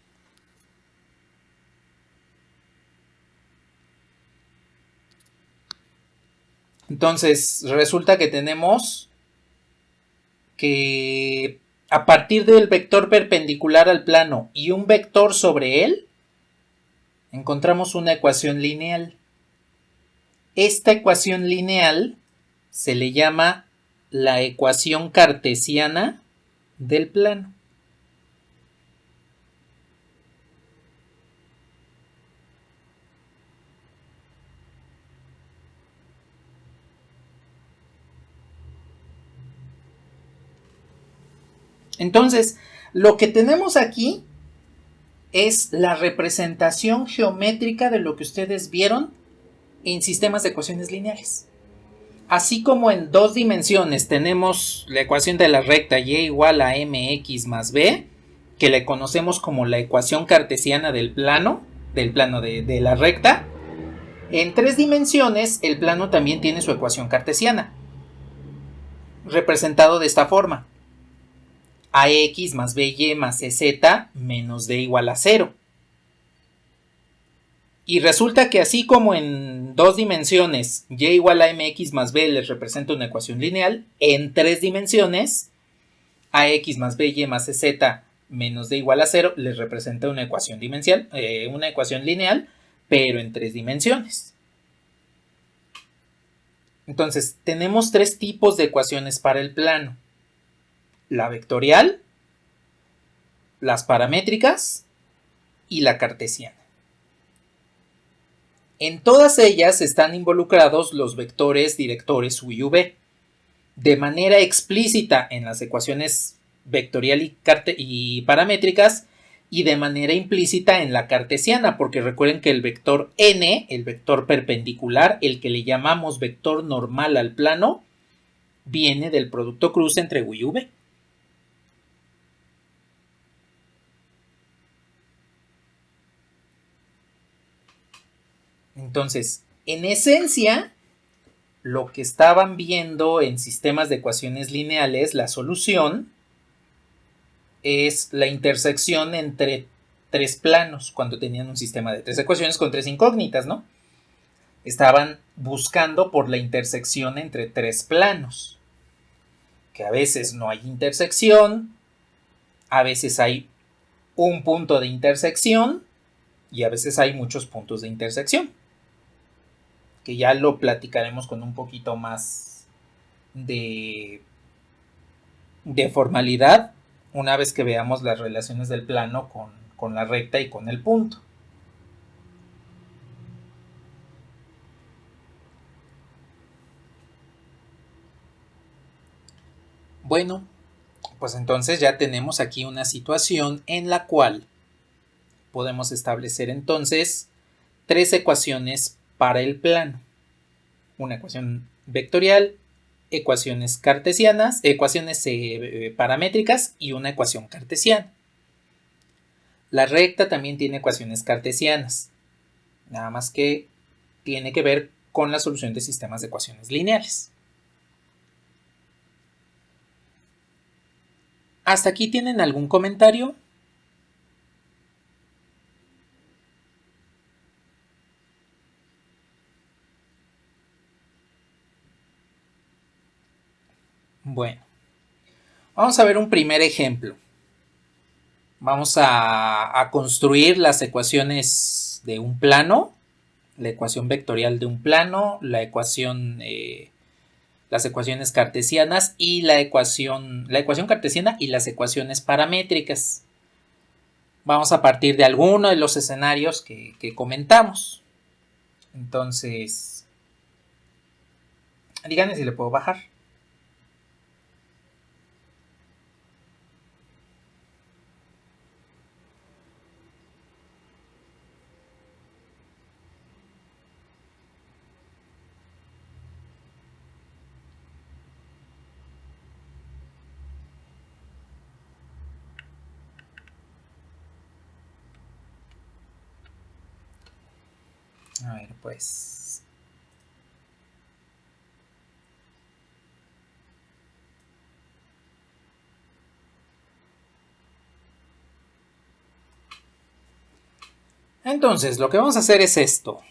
Entonces, resulta que tenemos que a partir del vector perpendicular al plano y un vector sobre él, encontramos una ecuación lineal. Esta ecuación lineal se le llama la ecuación cartesiana del plano. Entonces, lo que tenemos aquí es la representación geométrica de lo que ustedes vieron en sistemas de ecuaciones lineales. Así como en dos dimensiones tenemos la ecuación de la recta y igual a mx más b, que le conocemos como la ecuación cartesiana del plano de la recta. En tres dimensiones el plano también tiene su ecuación cartesiana, representado de esta forma: ax más by más ez menos d igual a 0. Y resulta que así como en dos dimensiones y igual a mx más b les representa una ecuación lineal, en tres dimensiones ax más by más ez menos d igual a 0 les representa una ecuación lineal, pero en tres dimensiones. Entonces, tenemos tres tipos de ecuaciones para el plano: la vectorial, las paramétricas y la cartesiana. En todas ellas están involucrados los vectores directores u y v, de manera explícita en las ecuaciones vectorial y paramétricas, y de manera implícita en la cartesiana, porque recuerden que el vector n, el vector perpendicular, el que le llamamos vector normal al plano, viene del producto cruz entre u y v. Entonces, en esencia, lo que estaban viendo en sistemas de ecuaciones lineales, la solución es la intersección entre tres planos, cuando tenían un sistema de tres ecuaciones con tres incógnitas, ¿no? Estaban buscando por la intersección entre tres planos, que a veces no hay intersección, a veces hay un punto de intersección y a veces hay muchos puntos de intersección, que ya lo platicaremos con un poquito más de formalidad una vez que veamos las relaciones del plano con la recta y con el punto. Bueno, pues entonces ya tenemos aquí una situación en la cual podemos establecer entonces tres ecuaciones para el plano: una ecuación vectorial, ecuaciones cartesianas, ecuaciones paramétricas y una ecuación cartesiana. La recta también tiene ecuaciones cartesianas, nada más que tiene que ver con la solución de sistemas de ecuaciones lineales. ¿Hasta aquí tienen algún comentario? Bueno, vamos a ver un primer ejemplo. Vamos a construir las ecuaciones de un plano, la ecuación vectorial de un plano, la ecuación las ecuaciones cartesianas y la ecuación cartesiana y las ecuaciones paramétricas. Vamos a partir de alguno de los escenarios que comentamos. Entonces, díganme si le puedo bajar. A ver, pues. Entonces, lo que vamos a hacer es esto.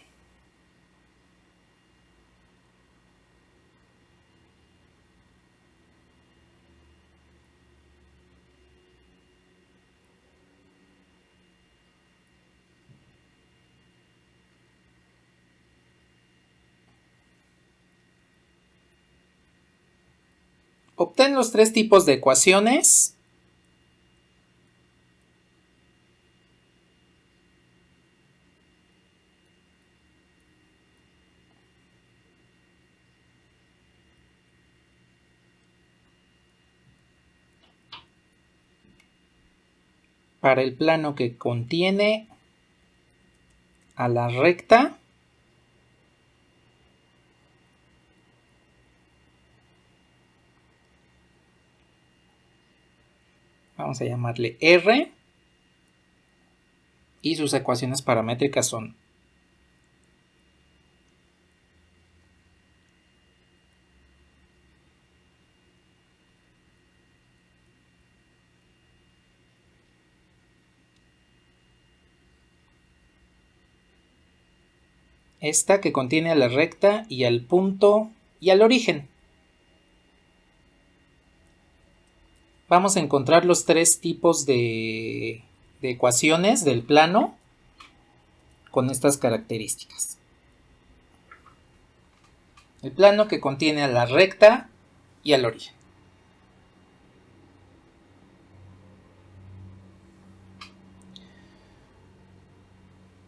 Obtén los tres tipos de ecuaciones. Para el plano que contiene a la recta vamos a llamarle R y sus ecuaciones paramétricas son esta que contiene a la recta y al punto y al origen. Vamos a encontrar los tres tipos de ecuaciones del plano con estas características. El plano que contiene a la recta y al origen.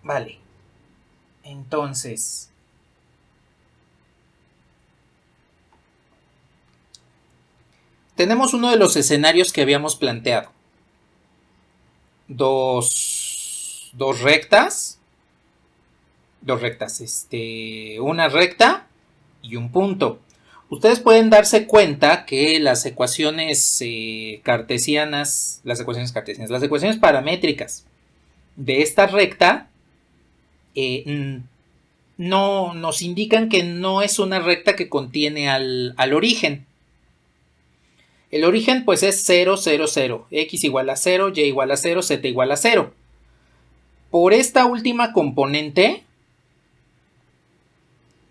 Vale. Entonces, tenemos uno de los escenarios que habíamos planteado. Dos rectas. Una recta y un punto. Ustedes pueden darse cuenta que las ecuaciones cartesianas, las ecuaciones paramétricas de esta recta no nos indican que no es una recta que contiene al origen. El origen pues es 0, 0, 0, x igual a 0, y igual a 0, z igual a 0. Por esta última componente,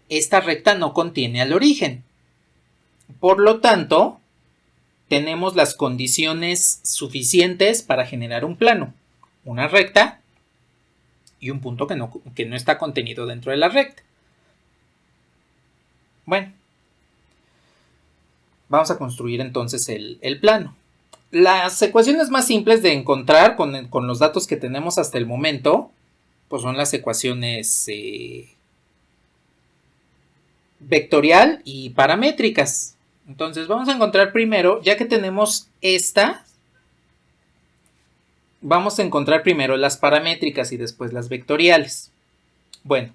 esta recta no contiene al origen. Por lo tanto, tenemos las condiciones suficientes para generar un plano, una recta y un punto que no está contenido dentro de la recta. Bueno, vamos a construir entonces el plano. Las ecuaciones más simples de encontrar con los datos que tenemos hasta el momento, pues son las ecuaciones vectorial y paramétricas. Entonces vamos a encontrar primero, ya que tenemos esta, vamos a encontrar primero las paramétricas y después las vectoriales. Bueno,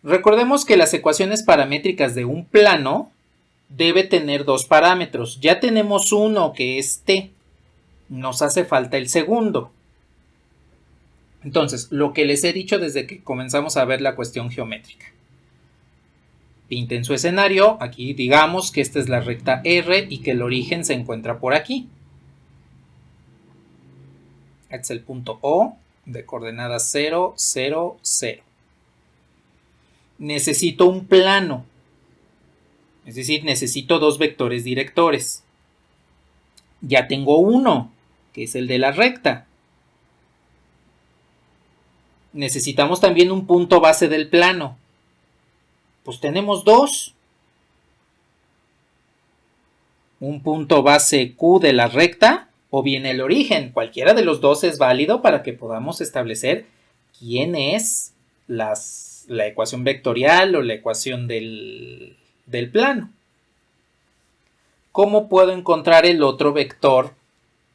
recordemos que las ecuaciones paramétricas de un plano debe tener dos parámetros. Ya tenemos uno que es t, nos hace falta el segundo. Entonces, lo que les he dicho desde que comenzamos a ver la cuestión geométrica. Pinten su escenario, aquí digamos que esta es la recta R y que el origen se encuentra por aquí. Este es el punto O de coordenadas 0, 0, 0. Necesito un plano, es decir, necesito dos vectores directores. Ya tengo uno, que es el de la recta. Necesitamos también un punto base del plano. Pues tenemos dos. un punto base Q de la recta o bien el origen. Cualquiera de los dos es válido para que podamos establecer quién es la ecuación vectorial o la ecuación del plano. ¿Cómo puedo encontrar el otro vector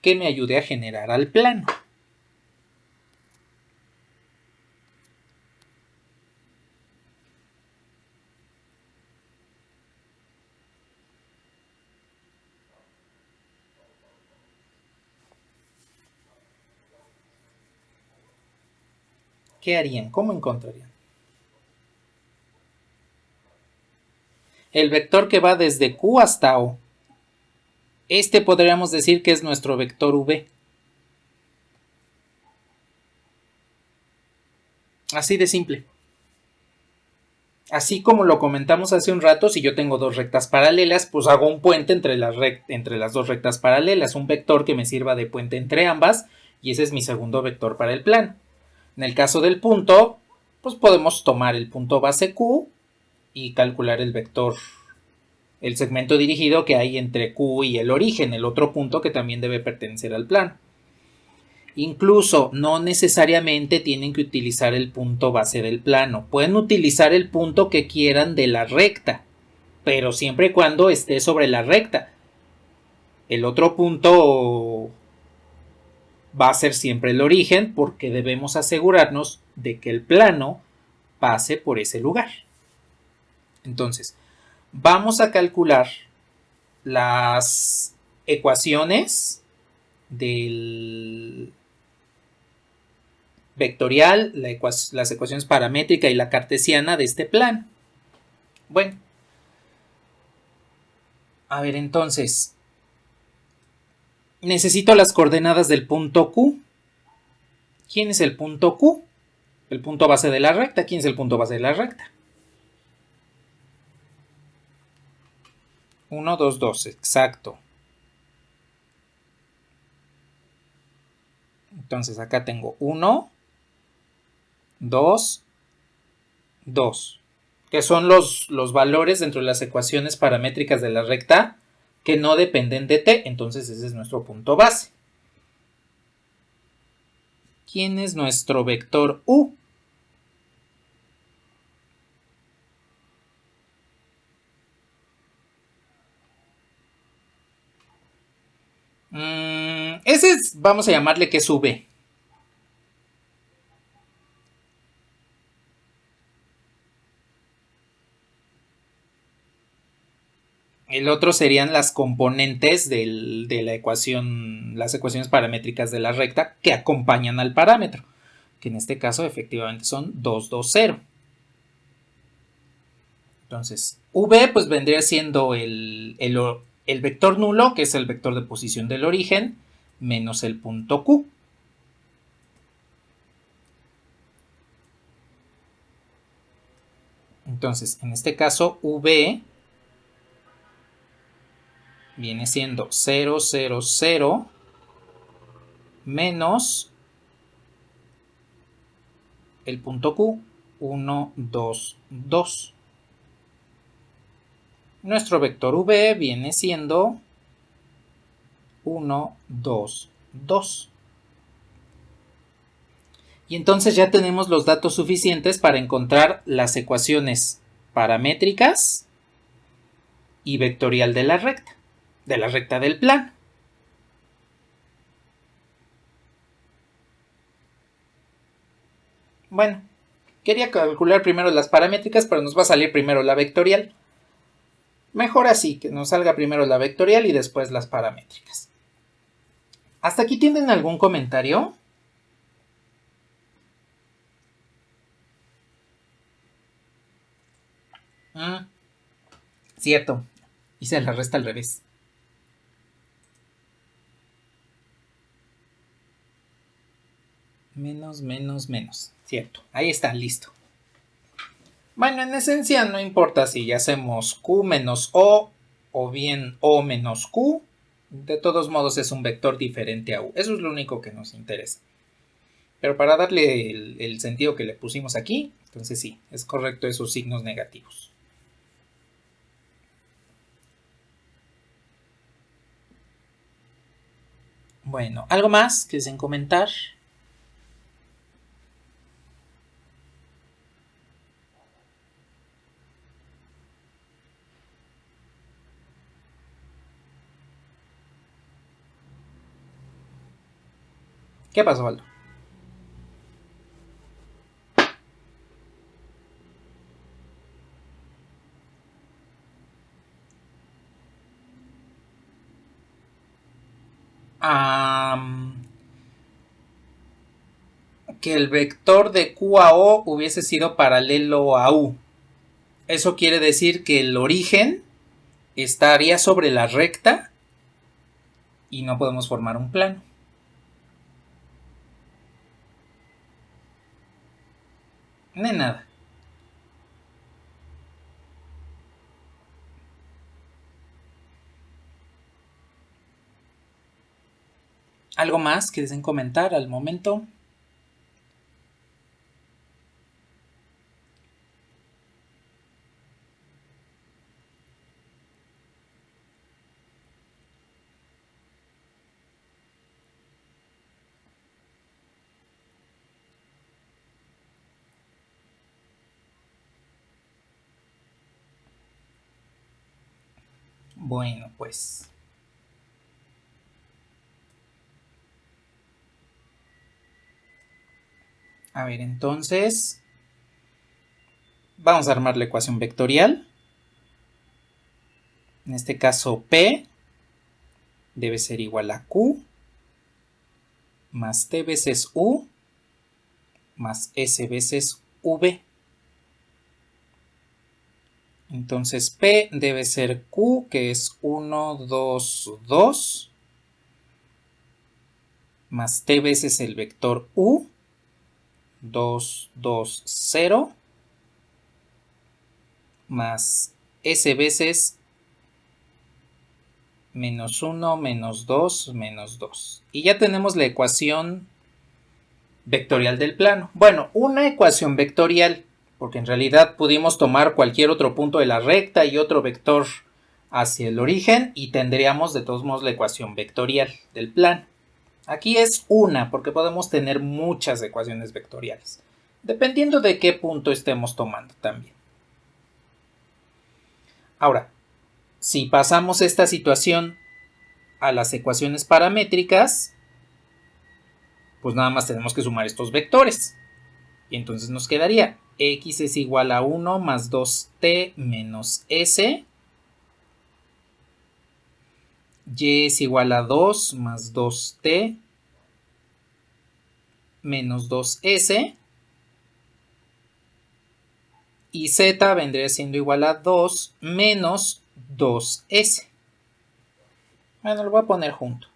que me ayude a generar al plano? ¿Qué harían? ¿Cómo encontrarían? El vector que va desde Q hasta O. Este podríamos decir que es nuestro vector V. Así de simple. Así como lo comentamos hace un rato, si yo tengo dos rectas paralelas, pues hago un puente entre las dos rectas paralelas, un vector que me sirva de puente entre ambas, y ese es mi segundo vector para el plano. En el caso del punto, pues podemos tomar el punto base Q y calcular el vector, el segmento dirigido que hay entre Q y el origen, el otro punto que también debe pertenecer al plano. Incluso no necesariamente tienen que utilizar el punto base del plano. Pueden utilizar el punto que quieran de la recta, pero siempre y cuando esté sobre la recta. El otro punto va a ser siempre el origen porque debemos asegurarnos de que el plano pase por ese lugar. Entonces, vamos a calcular las ecuaciones del vectorial, las ecuaciones paramétrica y la cartesiana de este plano. Bueno, a ver, entonces necesito las coordenadas del punto Q. ¿Quién es el punto Q? El punto base de la recta. ¿Quién es el punto base de la recta? 1, 2, 2, exacto. Entonces acá tengo 1, 2, 2, que son los valores dentro de las ecuaciones paramétricas de la recta que no dependen de t, entonces ese es nuestro punto base. ¿Quién es nuestro vector u? Ese es, vamos a llamarle que es v. El otro serían las componentes de la ecuación, las ecuaciones paramétricas de la recta que acompañan al parámetro, que en este caso efectivamente son 2, 2, 0. Entonces, v pues vendría siendo el vector nulo, que es el vector de posición del origen, menos el punto Q. Entonces, en este caso, v viene siendo 0, 0, 0 menos el punto Q, 1, 2, 2. Nuestro vector v viene siendo 1, 2, 2. Y entonces ya tenemos los datos suficientes para encontrar las ecuaciones paramétricas y vectorial de la recta del plano. Bueno, quería calcular primero las paramétricas, pero nos va a salir primero la vectorial. Mejor así, que nos salga primero la vectorial y después las paramétricas. ¿Hasta aquí tienen algún comentario? Cierto, hice la resta al revés. Menos, menos, menos. Cierto, ahí está, listo. Bueno, en esencia no importa si ya hacemos Q menos O bien O menos Q. De todos modos es un vector diferente a U. Eso es lo único que nos interesa. Pero para darle el sentido que le pusimos aquí, entonces sí, es correcto esos signos negativos. Bueno, ¿algo más que deseen comentar? ¿Qué pasó, Aldo? Que el vector de Q a O hubiese sido paralelo a U. Eso quiere decir que el origen estaría sobre la recta y no podemos formar un plano. No hay nada. ¿Algo más que deseen comentar al momento? Bueno, pues a ver, entonces vamos a armar la ecuación vectorial. En este caso P debe ser igual a Q más T veces U más S veces V. Entonces P debe ser Q, que es 1, 2, 2, más T veces el vector U, 2, 2, 0, más S veces menos 1, menos 2, menos 2. Y ya tenemos la ecuación vectorial del plano. Bueno, una ecuación vectorial, porque en realidad pudimos tomar cualquier otro punto de la recta y otro vector hacia el origen y tendríamos de todos modos la ecuación vectorial del plano. Aquí es una, porque podemos tener muchas ecuaciones vectoriales, dependiendo de qué punto estemos tomando también. Ahora, si pasamos esta situación a las ecuaciones paramétricas, pues nada más tenemos que sumar estos vectores. Y entonces nos quedaría x es igual a 1 más 2t menos s. Y es igual a 2 más 2t menos 2s. Y z vendría siendo igual a 2 menos 2s. Bueno, lo voy a poner junto.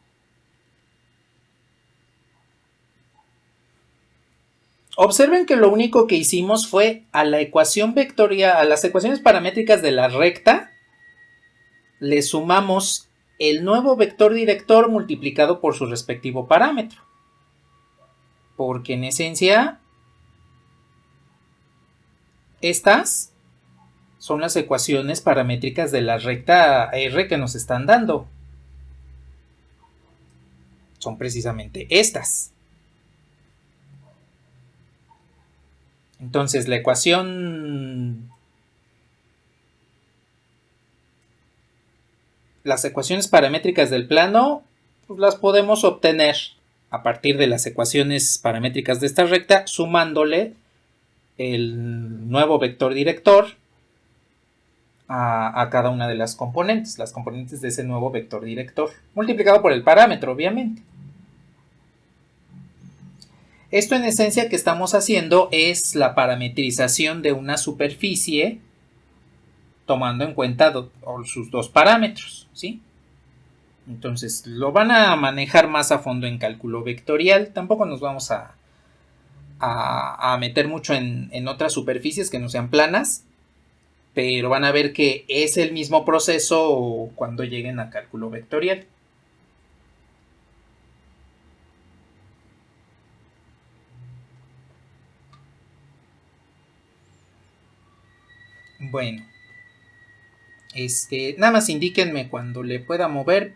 Observen que lo único que hicimos fue a la ecuación vectorial, a las ecuaciones paramétricas de la recta, le sumamos el nuevo vector director multiplicado por su respectivo parámetro. Porque en esencia, estas son las ecuaciones paramétricas de la recta R que nos están dando. Son precisamente estas. Entonces, la ecuación... Las ecuaciones paramétricas del plano, pues las podemos obtener a partir de las ecuaciones paramétricas de esta recta, sumándole el nuevo vector director a cada una de las componentes de ese nuevo vector director, multiplicado por el parámetro, obviamente. Esto en esencia que estamos haciendo es la parametrización de una superficie tomando en cuenta sus dos parámetros, ¿sí? Entonces lo van a manejar más a fondo en cálculo vectorial. Tampoco nos vamos a meter mucho en otras superficies que no sean planas, pero van a ver que es el mismo proceso cuando lleguen a cálculo vectorial. Bueno, nada más indíquenme cuando le pueda mover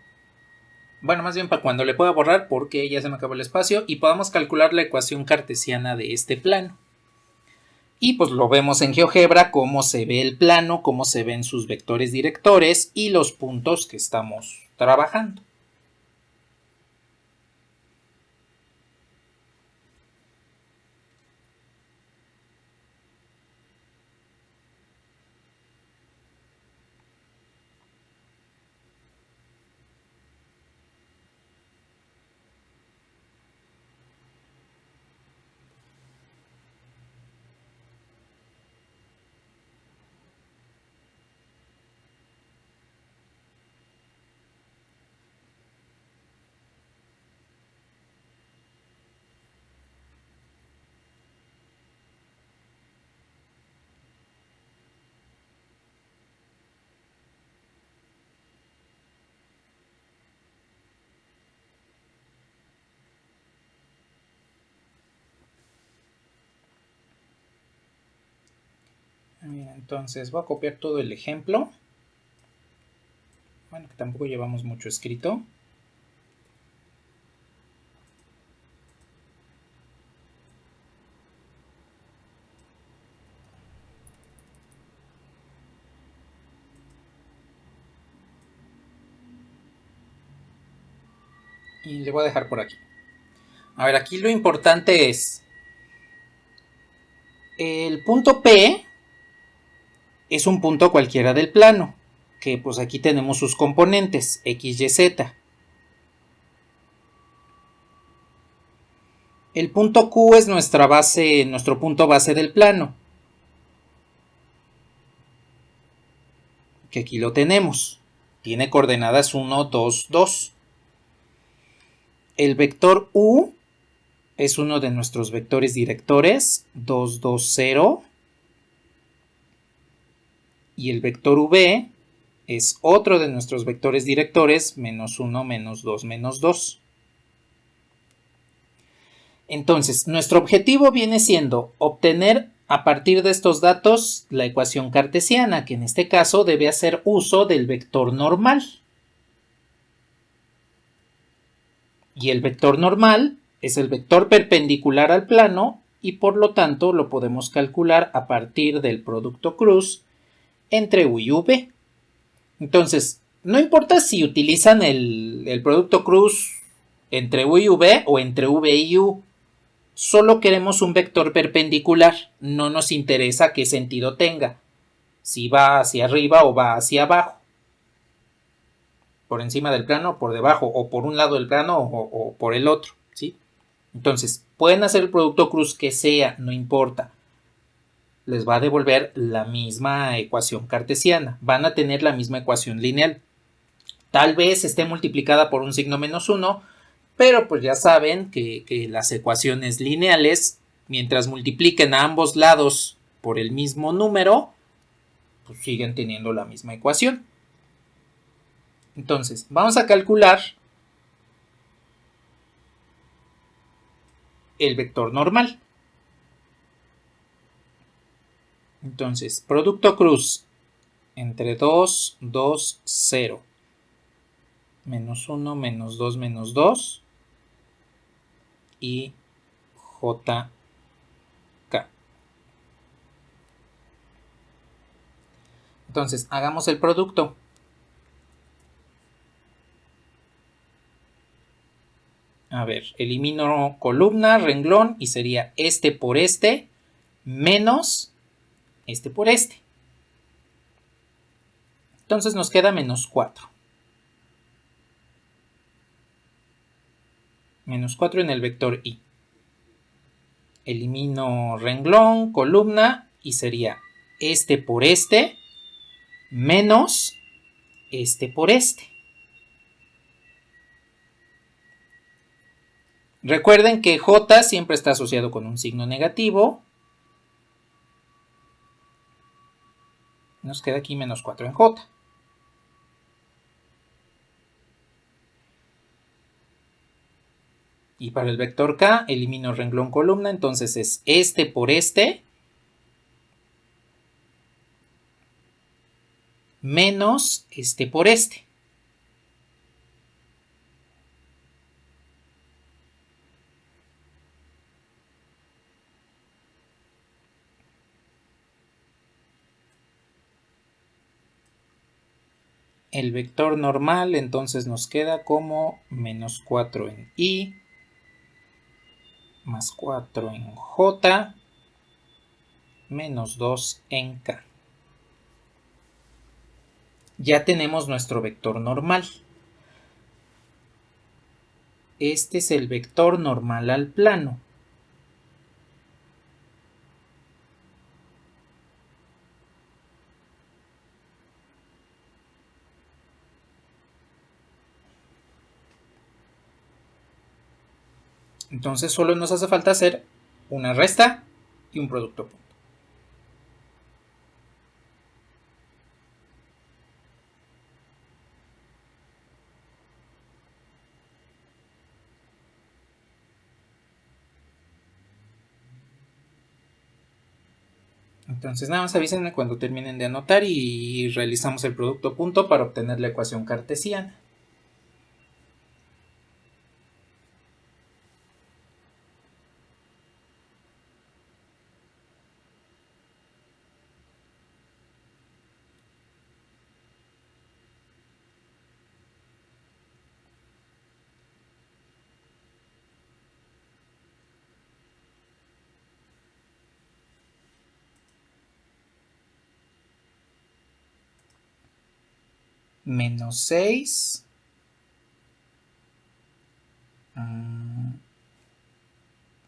Bueno, más bien para cuando le pueda borrar porque ya se me acabó el espacio y podamos calcular la ecuación cartesiana de este plano. Y pues lo vemos en GeoGebra cómo se ve el plano, cómo se ven sus vectores directores y los puntos que estamos trabajando. Entonces voy a copiar todo el ejemplo. Bueno, que tampoco llevamos mucho escrito. Y le voy a dejar por aquí. A ver, aquí lo importante es el punto P es un punto cualquiera del plano, que pues aquí tenemos sus componentes, X, Y, Z. El punto Q es nuestra base, nuestro punto base del plano, que aquí lo tenemos. Tiene coordenadas 1, 2, 2. El vector U es uno de nuestros vectores directores, 2, 2, 0. Y el vector V es otro de nuestros vectores directores, menos 1, menos 2, menos 2. Entonces, nuestro objetivo viene siendo obtener a partir de estos datos la ecuación cartesiana, que en este caso debe hacer uso del vector normal. Y el vector normal es el vector perpendicular al plano y por lo tanto lo podemos calcular a partir del producto cruz entre U y V. Entonces, no importa si utilizan el producto cruz entre U y V o entre V y U, solo queremos un vector perpendicular, no nos interesa qué sentido tenga, si va hacia arriba o va hacia abajo, por encima del plano, por debajo, o por un lado del plano o por el otro, ¿sí? Entonces, pueden hacer el producto cruz que sea, no importa, les va a devolver la misma ecuación cartesiana, van a tener la misma ecuación lineal. Tal vez esté multiplicada por un signo menos 1, pero pues ya saben que las ecuaciones lineales, mientras multipliquen a ambos lados por el mismo número, pues siguen teniendo la misma ecuación. Entonces, vamos a calcular el vector normal. Entonces, producto cruz entre 2, 2, 0, menos 1, menos 2, menos 2 y JK. Entonces, hagamos el producto. A ver, elimino columna, renglón y sería este por este menos este por este. Entonces nos queda menos 4. Menos 4 en el vector I. Elimino renglón, columna y sería este por este menos este por este. Recuerden que J siempre está asociado con un signo negativo. Nos queda aquí menos 4 en J. Y para el vector K elimino renglón columna, entonces es este por este menos este por este. el vector normal entonces nos queda como menos 4 en I, más 4 en J, menos 2 en K. Ya tenemos nuestro vector normal. Este es el vector normal al plano. Entonces solo nos hace falta hacer una resta y un producto punto. Entonces nada más avísenme cuando terminen de anotar y realizamos el producto punto para obtener la ecuación cartesiana. Menos 6.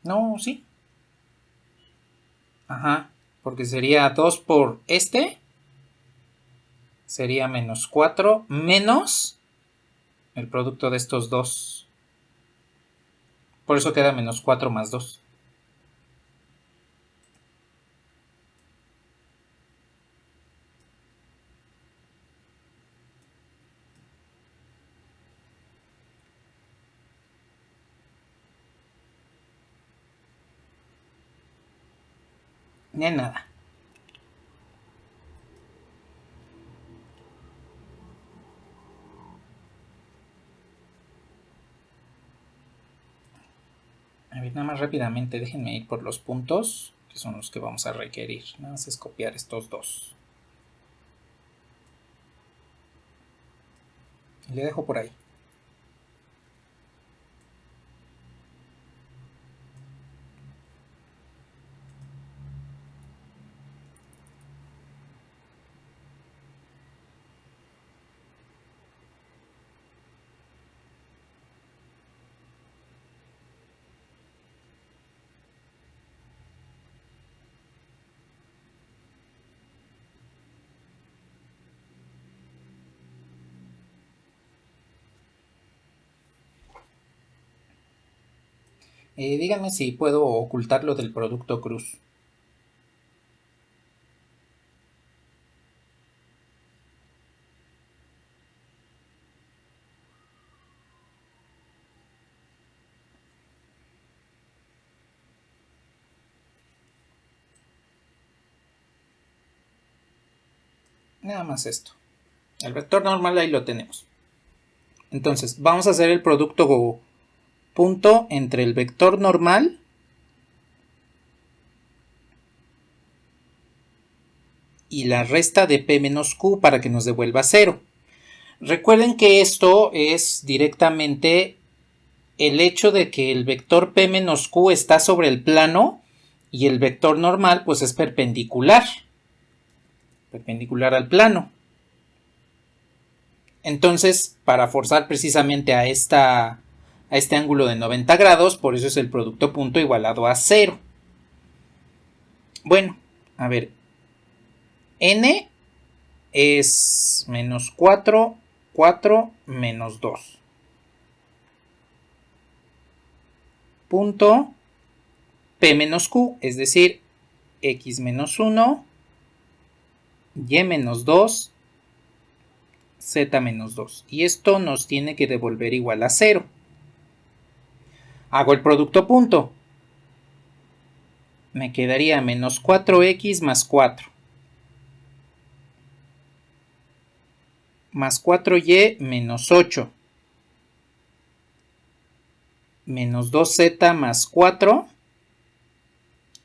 No, sí. Ajá, porque sería 2 por este. Sería menos 4 menos el producto de estos dos. Por eso queda menos 4 más 2. Ni nada. A ver, nada más rápidamente, déjenme ir por los puntos, que son los que vamos a requerir. Nada más es copiar estos dos. Y le dejo por ahí. Díganme si puedo ocultar lo del producto cruz. Nada más esto. El vector normal ahí lo tenemos. Entonces, vamos a hacer el producto punto entre el vector normal y la resta de P menos Q para que nos devuelva 0. Recuerden que esto es directamente el hecho de que el vector P menos Q está sobre el plano y el vector normal pues es perpendicular al plano. Entonces, para forzar precisamente a este ángulo de 90 grados, por eso es el producto punto igualado a 0. Bueno, a ver, n es menos 4, 4 menos 2. Punto P menos Q, es decir, x menos 1, y menos 2, z menos 2. Y esto nos tiene que devolver igual a 0. Hago el producto punto. Me quedaría menos 4x más 4. Más 4y menos 8. Menos 2z más 4.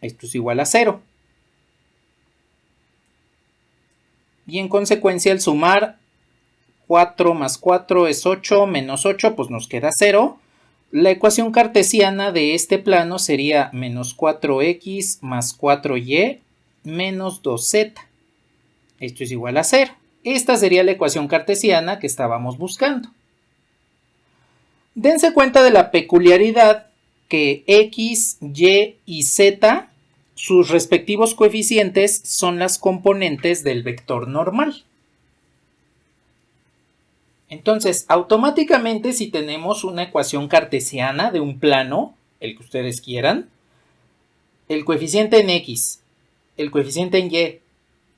Esto es igual a 0. Y en consecuencia al sumar 4 más 4 es 8, menos 8, pues nos queda 0. La ecuación cartesiana de este plano sería menos 4x más 4y menos 2z. Esto es igual a 0. Esta sería la ecuación cartesiana que estábamos buscando. Dense cuenta de la peculiaridad que x, y y z, sus respectivos coeficientes son las componentes del vector normal. Entonces, automáticamente, si tenemos una ecuación cartesiana de un plano, el que ustedes quieran, el coeficiente en x, el coeficiente en y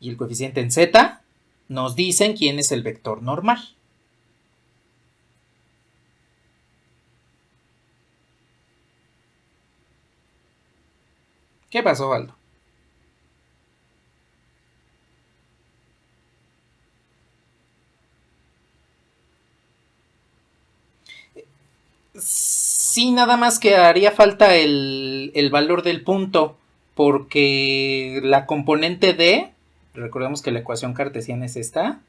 y el coeficiente en z nos dicen quién es el vector normal. ¿Qué pasó, Aldo? Sí, nada más que haría falta el valor del punto, porque la componente d, recordemos que la ecuación cartesiana es esta,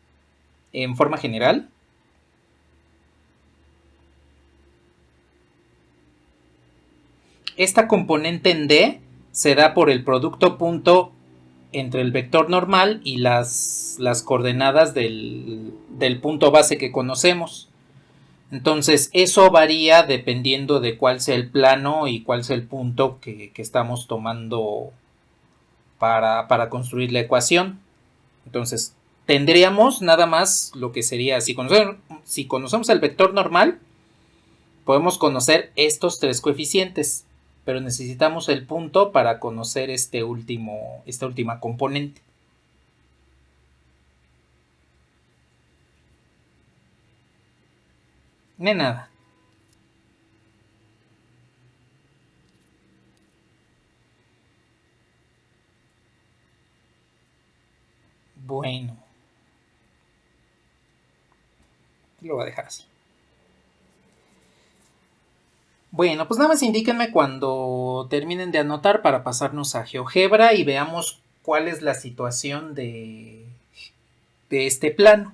en forma general. Esta componente en d se da por el producto punto entre el vector normal y las coordenadas del punto base que conocemos. Entonces, eso varía dependiendo de cuál sea el plano y cuál sea el punto que estamos tomando para construir la ecuación. Entonces, tendríamos nada más lo que sería, si conocemos el vector normal, podemos conocer estos tres coeficientes, pero necesitamos el punto para conocer esta última componente. De nada. Bueno. Lo voy a dejar así. Bueno, pues nada más indíquenme cuando terminen de anotar para pasarnos a GeoGebra y veamos cuál es la situación de este plano.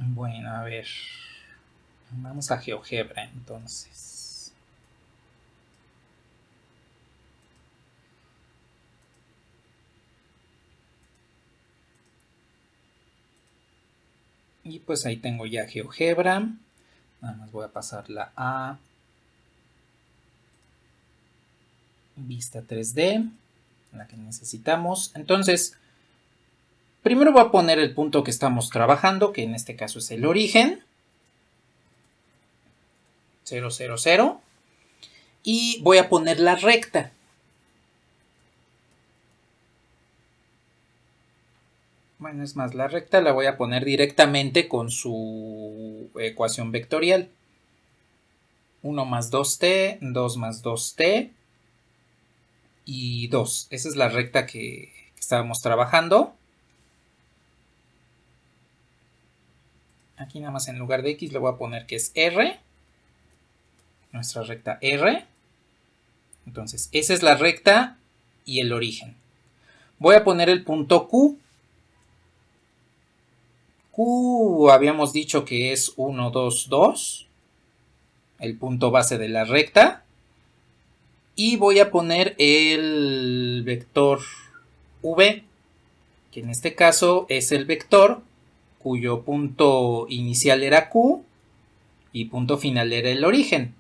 Bueno, a ver. Vamos a GeoGebra entonces. Y pues ahí tengo ya GeoGebra. Nada más voy a pasarla a vista 3D, la que necesitamos. Entonces, primero voy a poner el punto que estamos trabajando, que en este caso es el origen. 0, 0, 0. Y voy a poner la recta. Bueno, es más, la recta la voy a poner directamente con su ecuación vectorial. 1 más 2t, 2 más 2t y 2. Esa es la recta que estábamos trabajando. Aquí nada más en lugar de x le voy a poner que es r. Nuestra recta r. Entonces, esa es la recta y el origen. Voy a poner el punto Q. Q habíamos dicho que es 1, 2, 2. el punto base de la recta. Y voy a poner el vector v, que en este caso es el vector cuyo punto inicial era Q y punto final era el origen.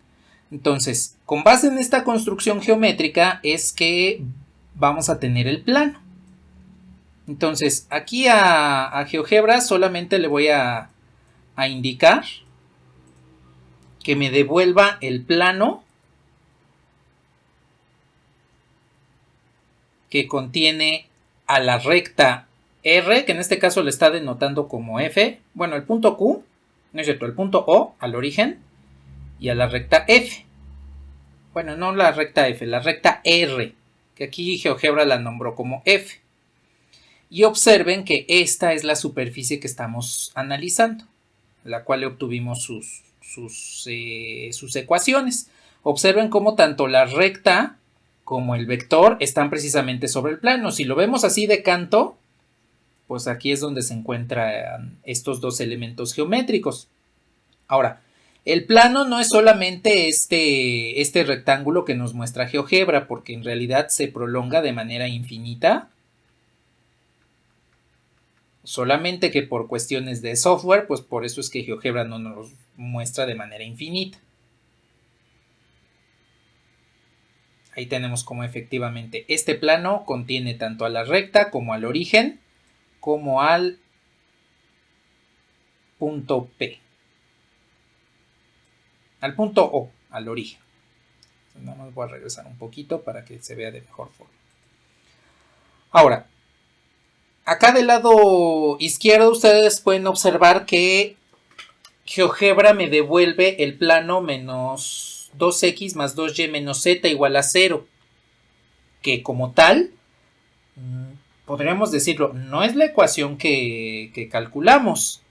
Entonces, con base en esta construcción geométrica es que vamos a tener el plano. Entonces, aquí a GeoGebra solamente le voy a indicar que me devuelva el plano que contiene a la recta R, que en este caso le está denotando como F, bueno, el punto Q, no es cierto, el punto O al origen, y a la recta F. Bueno, no la recta F, la recta R, que aquí GeoGebra la nombró como F. Y observen que esta es la superficie que estamos analizando, la cual le obtuvimos sus ecuaciones. Observen cómo tanto la recta como el vector están precisamente sobre el plano. Si lo vemos así de canto, pues aquí es donde se encuentran estos dos elementos geométricos. Ahora, el plano no es solamente este rectángulo que nos muestra GeoGebra, porque en realidad se prolonga de manera infinita. Solamente que por cuestiones de software, pues por eso es que GeoGebra no nos muestra de manera infinita. Ahí tenemos como efectivamente este plano contiene tanto a la recta como al origen, como al punto P. Al punto O, al origen. Nada más voy a regresar un poquito para que se vea de mejor forma. Ahora, acá del lado izquierdo ustedes pueden observar que GeoGebra me devuelve el plano menos 2x más 2y menos z igual a 0. Que como tal, podríamos decirlo, no es la ecuación que calculamos.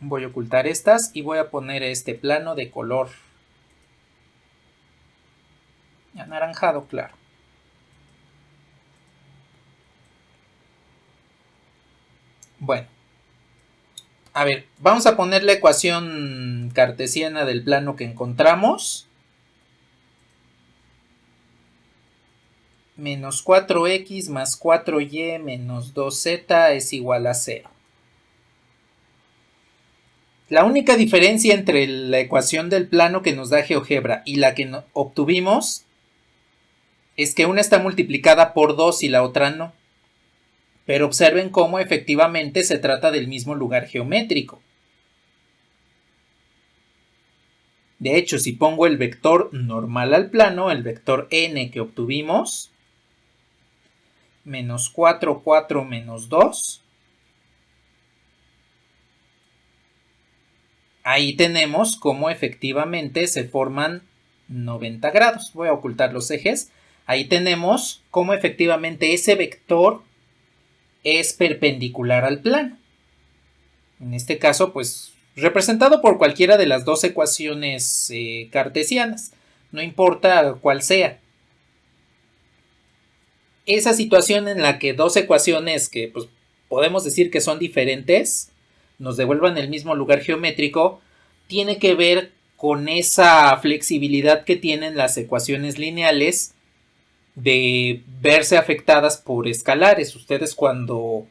Voy a ocultar estas y voy a poner este plano de color anaranjado claro. Bueno, a ver, vamos a poner la ecuación cartesiana del plano que encontramos. Menos 4x más 4y menos 2z es igual a 0. La única diferencia entre la ecuación del plano que nos da GeoGebra y la que obtuvimos es que una está multiplicada por 2 y la otra no. Pero observen cómo efectivamente se trata del mismo lugar geométrico. De hecho, si pongo el vector normal al plano, el vector n que obtuvimos, menos 4, 4, menos 2, ahí tenemos cómo efectivamente se forman 90 grados. Voy a ocultar los ejes. Ahí tenemos cómo efectivamente ese vector es perpendicular al plano. En este caso, pues, representado por cualquiera de las dos ecuaciones cartesianas. No importa cuál sea. Esa situación en la que dos ecuaciones que pues, podemos decir que son diferentes nos devuelvan el mismo lugar geométrico, tiene que ver con esa flexibilidad que tienen las ecuaciones lineales de verse afectadas por escalares. Ustedes cuando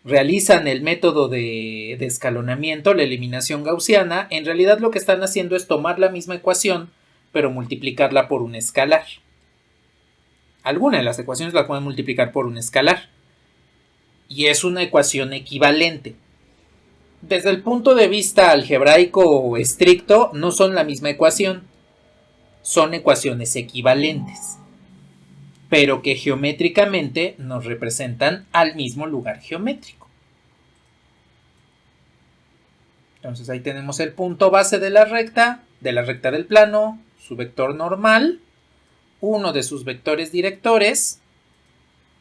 realizan el método de escalonamiento, la eliminación gaussiana, en realidad lo que están haciendo es tomar la misma ecuación, pero multiplicarla por un escalar. Alguna de las ecuaciones la pueden multiplicar por un escalar. Y es una ecuación equivalente. Desde el punto de vista algebraico estricto, no son la misma ecuación. Son ecuaciones equivalentes. Pero que geométricamente nos representan al mismo lugar geométrico. Entonces ahí tenemos el punto base de la recta del plano, su vector normal, uno de sus vectores directores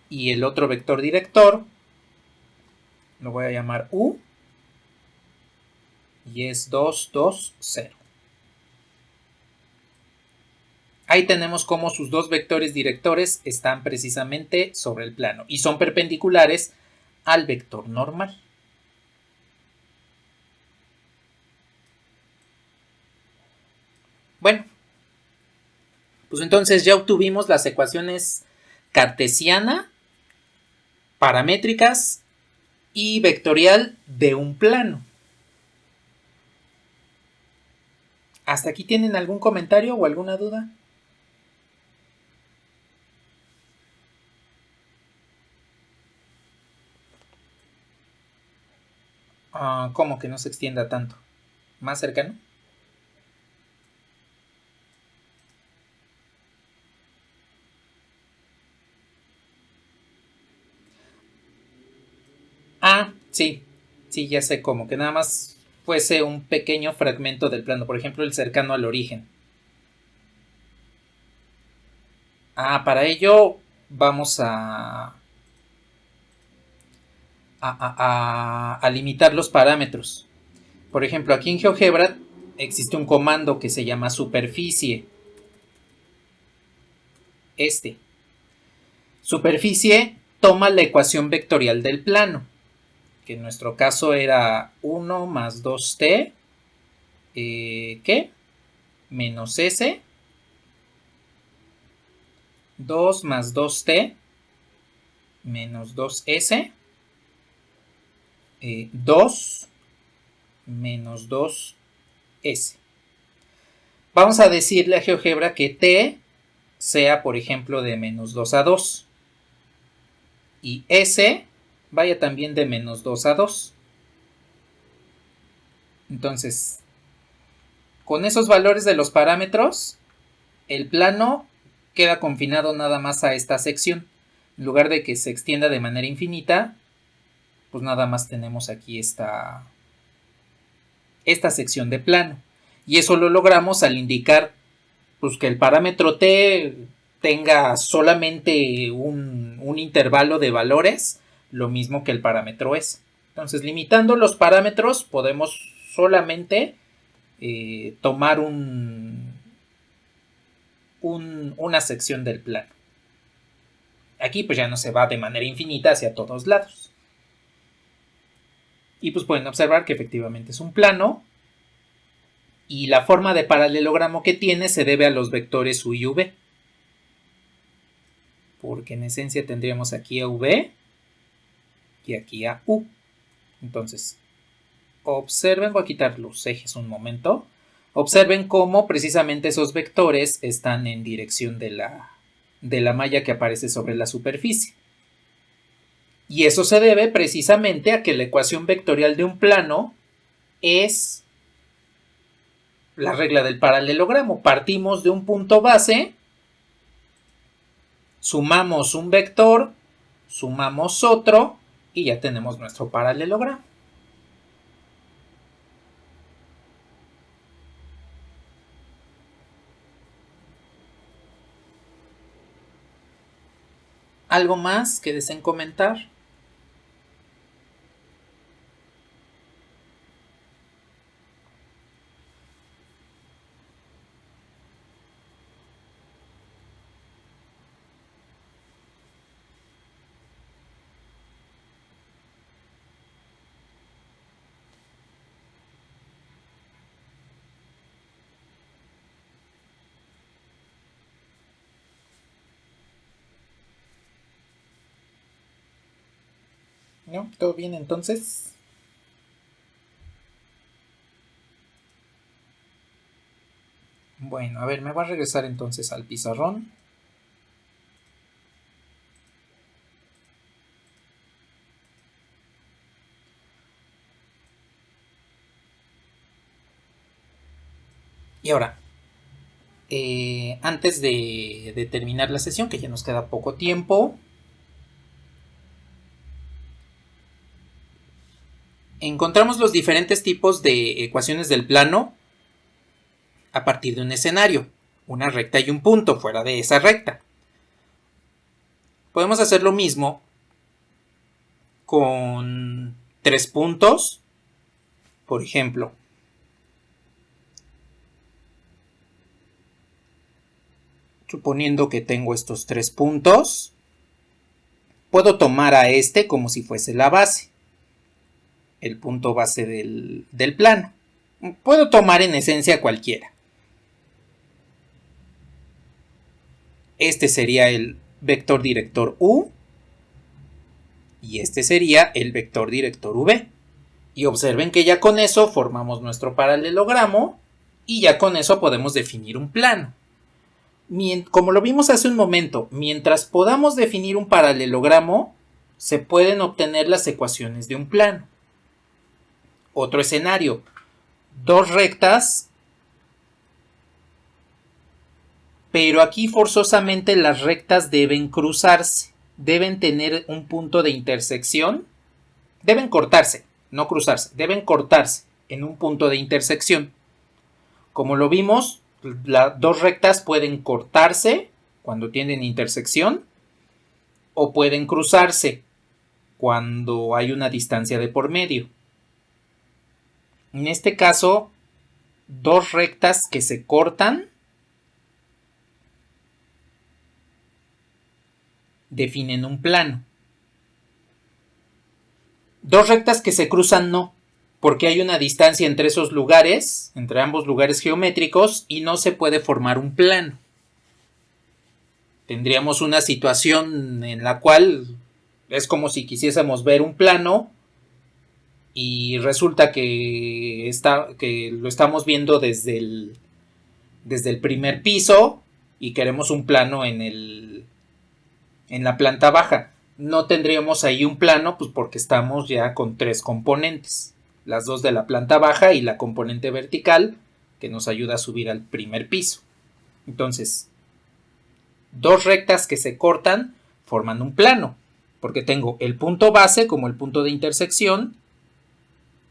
y el otro vector director lo voy a llamar U y es 2, 2, 0. Ahí tenemos cómo sus dos vectores directores están precisamente sobre el plano y son perpendiculares al vector normal. Bueno, pues entonces ya obtuvimos las ecuaciones cartesiana, paramétricas y vectorial de un plano. ¿Hasta aquí tienen algún comentario o alguna duda? ¿Cómo que no se extienda tanto? ¿Más cercano? Sí, sí, ya sé cómo, que nada más fuese un pequeño fragmento del plano, por ejemplo, el cercano al origen. Para ello vamos a limitar los parámetros. Por ejemplo, aquí en GeoGebra existe un comando que se llama superficie. Superficie toma la ecuación vectorial del plano, que en nuestro caso era 1 más 2t, ¿qué? Menos s, 2 más 2t, menos 2s, 2 menos 2s. Vamos a decirle a GeoGebra que t sea, por ejemplo, de menos 2 a 2. Y s vaya también de menos 2 a 2. Entonces, con esos valores de los parámetros, el plano queda confinado nada más a esta sección. En lugar de que se extienda de manera infinita, pues nada más tenemos aquí esta sección de plano. Y eso lo logramos al indicar pues, que el parámetro t tenga solamente un intervalo de valores, lo mismo que el parámetro s. Entonces, limitando los parámetros, podemos solamente tomar una sección del plano. Aquí pues ya no se va de manera infinita hacia todos lados. Y pues pueden observar que efectivamente es un plano. Y la forma de paralelogramo que tiene se debe a los vectores u y v. Porque en esencia tendríamos aquí a v y aquí a u. Entonces, observen, voy a quitar los ejes un momento. Observen cómo precisamente esos vectores están en dirección de la malla que aparece sobre la superficie. Y eso se debe precisamente a que la ecuación vectorial de un plano es la regla del paralelogramo. Partimos de un punto base, sumamos un vector, sumamos otro y ya tenemos nuestro paralelogramo. ¿Algo más que deseen comentar? ¿No? ¿Todo bien entonces? Bueno, a ver, me voy a regresar entonces al pizarrón. Y ahora, antes de terminar la sesión, que ya nos queda poco tiempo, encontramos los diferentes tipos de ecuaciones del plano a partir de un escenario, una recta y un punto fuera de esa recta. Podemos hacer lo mismo con 3 puntos, por ejemplo. Suponiendo que tengo estos 3 puntos, puedo tomar a este como si fuese la base, el punto base del plano. Puedo tomar en esencia cualquiera. Este sería el vector director U y este sería el vector director V. Y observen que ya con eso formamos nuestro paralelogramo y ya con eso podemos definir un plano. Como lo vimos hace un momento, mientras podamos definir un paralelogramo, se pueden obtener las ecuaciones de un plano. Otro escenario, dos rectas, pero aquí forzosamente las rectas deben cruzarse, deben tener un punto de intersección, deben cortarse, no cruzarse, deben cortarse en un punto de intersección. Como lo vimos, las dos rectas pueden cortarse cuando tienen intersección o pueden cruzarse cuando hay una distancia de por medio. En este caso, dos rectas que se cortan definen un plano. Dos rectas que se cruzan no, porque hay una distancia entre esos lugares, entre ambos lugares geométricos, y no se puede formar un plano. Tendríamos una situación en la cual es como si quisiésemos ver un plano y resulta que lo estamos viendo desde el primer piso y queremos un plano en la planta baja. No tendríamos ahí un plano, pues porque estamos ya con tres componentes, las dos de la planta baja y la componente vertical que nos ayuda a subir al primer piso. Entonces, dos rectas que se cortan forman un plano, porque tengo el punto base como el punto de intersección,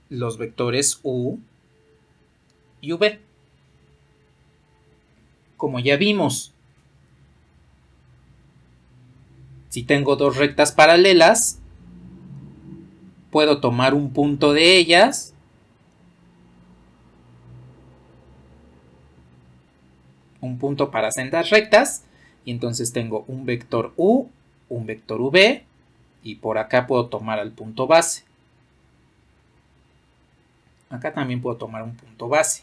los vectores U y V. Como ya vimos, si tengo dos rectas paralelas, puedo tomar un punto de ellas un punto para sendas rectas y entonces tengo un vector U, un vector V y por acá puedo tomar al punto base. Acá también puedo tomar un punto base.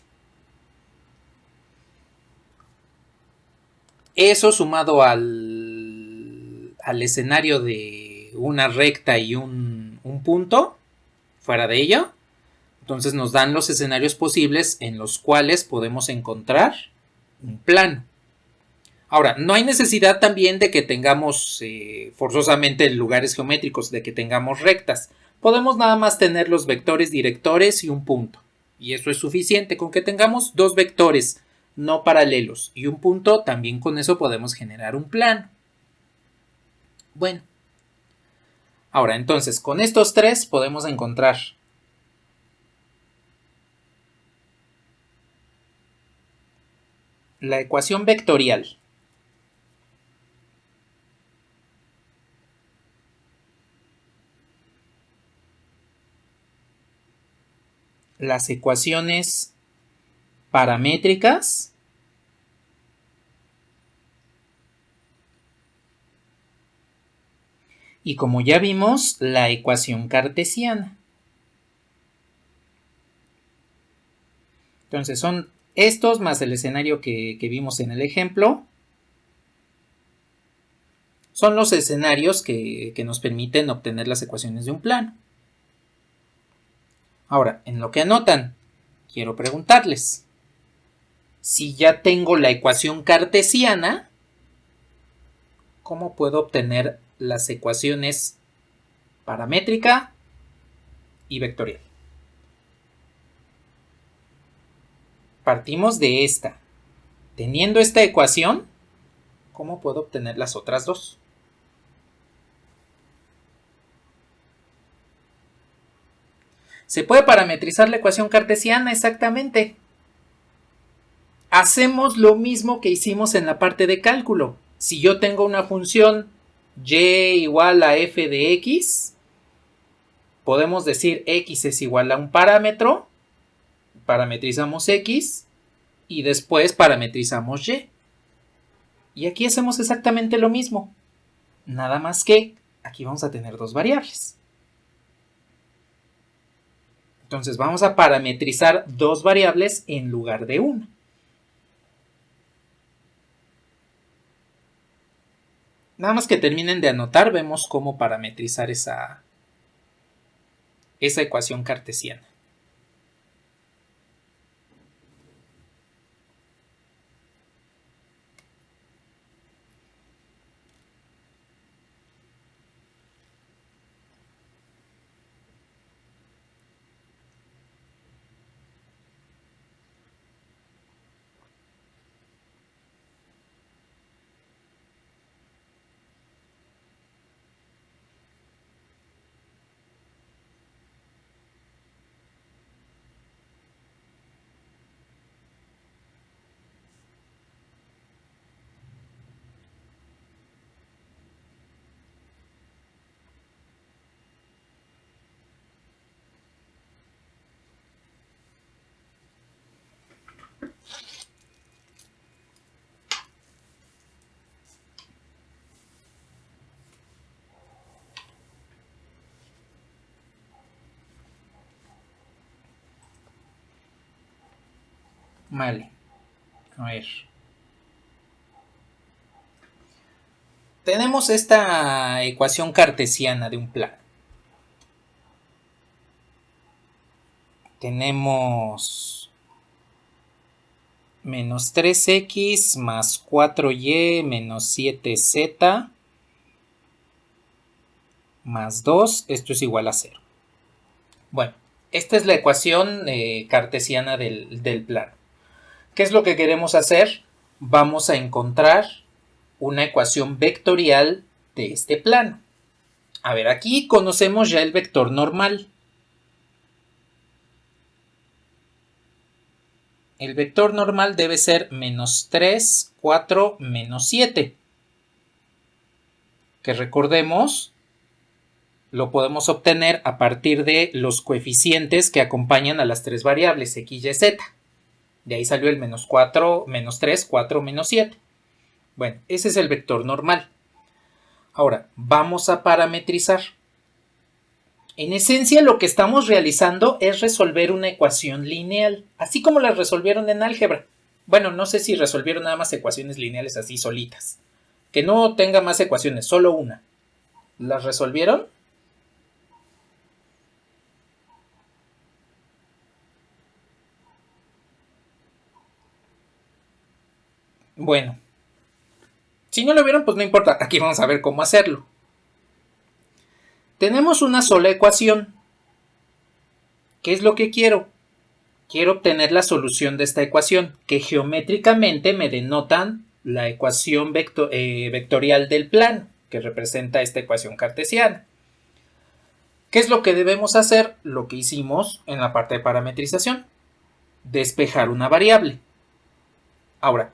Eso sumado al escenario de una recta y un punto fuera de ello, entonces nos dan los escenarios posibles en los cuales podemos encontrar un plano. Ahora, no hay necesidad también de que tengamos forzosamente lugares geométricos, de que tengamos rectas. Podemos nada más tener los vectores directores y un punto. Y eso es suficiente. Con que tengamos dos vectores no paralelos y un punto, también con eso podemos generar un plano. Bueno. Ahora, entonces, con estos tres podemos encontrar la ecuación vectorial. Las ecuaciones paramétricas y, como ya vimos, la ecuación cartesiana. Entonces son estos más el escenario que vimos en el ejemplo. Son los escenarios que nos permiten obtener las ecuaciones de un plano. Ahora, en lo que anotan, quiero preguntarles, si ya tengo la ecuación cartesiana, ¿cómo puedo obtener las ecuaciones paramétrica y vectorial? Partimos de esta. Teniendo esta ecuación, ¿cómo puedo obtener las otras dos? Se puede parametrizar la ecuación cartesiana, exactamente. Hacemos lo mismo que hicimos en la parte de cálculo. Si yo tengo una función y igual a f de x, podemos decir x es igual a un parámetro, parametrizamos x y después parametrizamos y. Y aquí hacemos exactamente lo mismo, nada más que aquí vamos a tener dos variables. Entonces vamos a parametrizar dos variables en lugar de una. Nada más que terminen de anotar, vemos cómo parametrizar esa ecuación cartesiana. Vale, a ver. Tenemos esta ecuación cartesiana de un plano. Tenemos menos 3x más 4y menos 7z más 2, esto es igual a 0. Bueno, esta es la ecuación cartesiana del plano. ¿Qué es lo que queremos hacer? Vamos a encontrar una ecuación vectorial de este plano. A ver, aquí conocemos ya el vector normal. El vector normal debe ser menos 3, 4, menos 7. Que recordemos, lo podemos obtener a partir de los coeficientes que acompañan a las tres variables, x, y, z. De ahí salió el menos 4, menos 3, 4, menos 7. Bueno, ese es el vector normal. Ahora, vamos a parametrizar. En esencia, lo que estamos realizando es resolver una ecuación lineal, así como la resolvieron en álgebra. Bueno, no sé si resolvieron nada más ecuaciones lineales así solitas. Que no tenga más ecuaciones, solo una. ¿Las resolvieron? Bueno, si no lo vieron, pues no importa. Aquí vamos a ver cómo hacerlo. Tenemos una sola ecuación. ¿Qué es lo que quiero? Quiero obtener la solución de esta ecuación, que geométricamente me denotan la ecuación vectorial del plano, que representa esta ecuación cartesiana. ¿Qué es lo que debemos hacer? Lo que hicimos en la parte de parametrización. Despejar una variable. Ahora,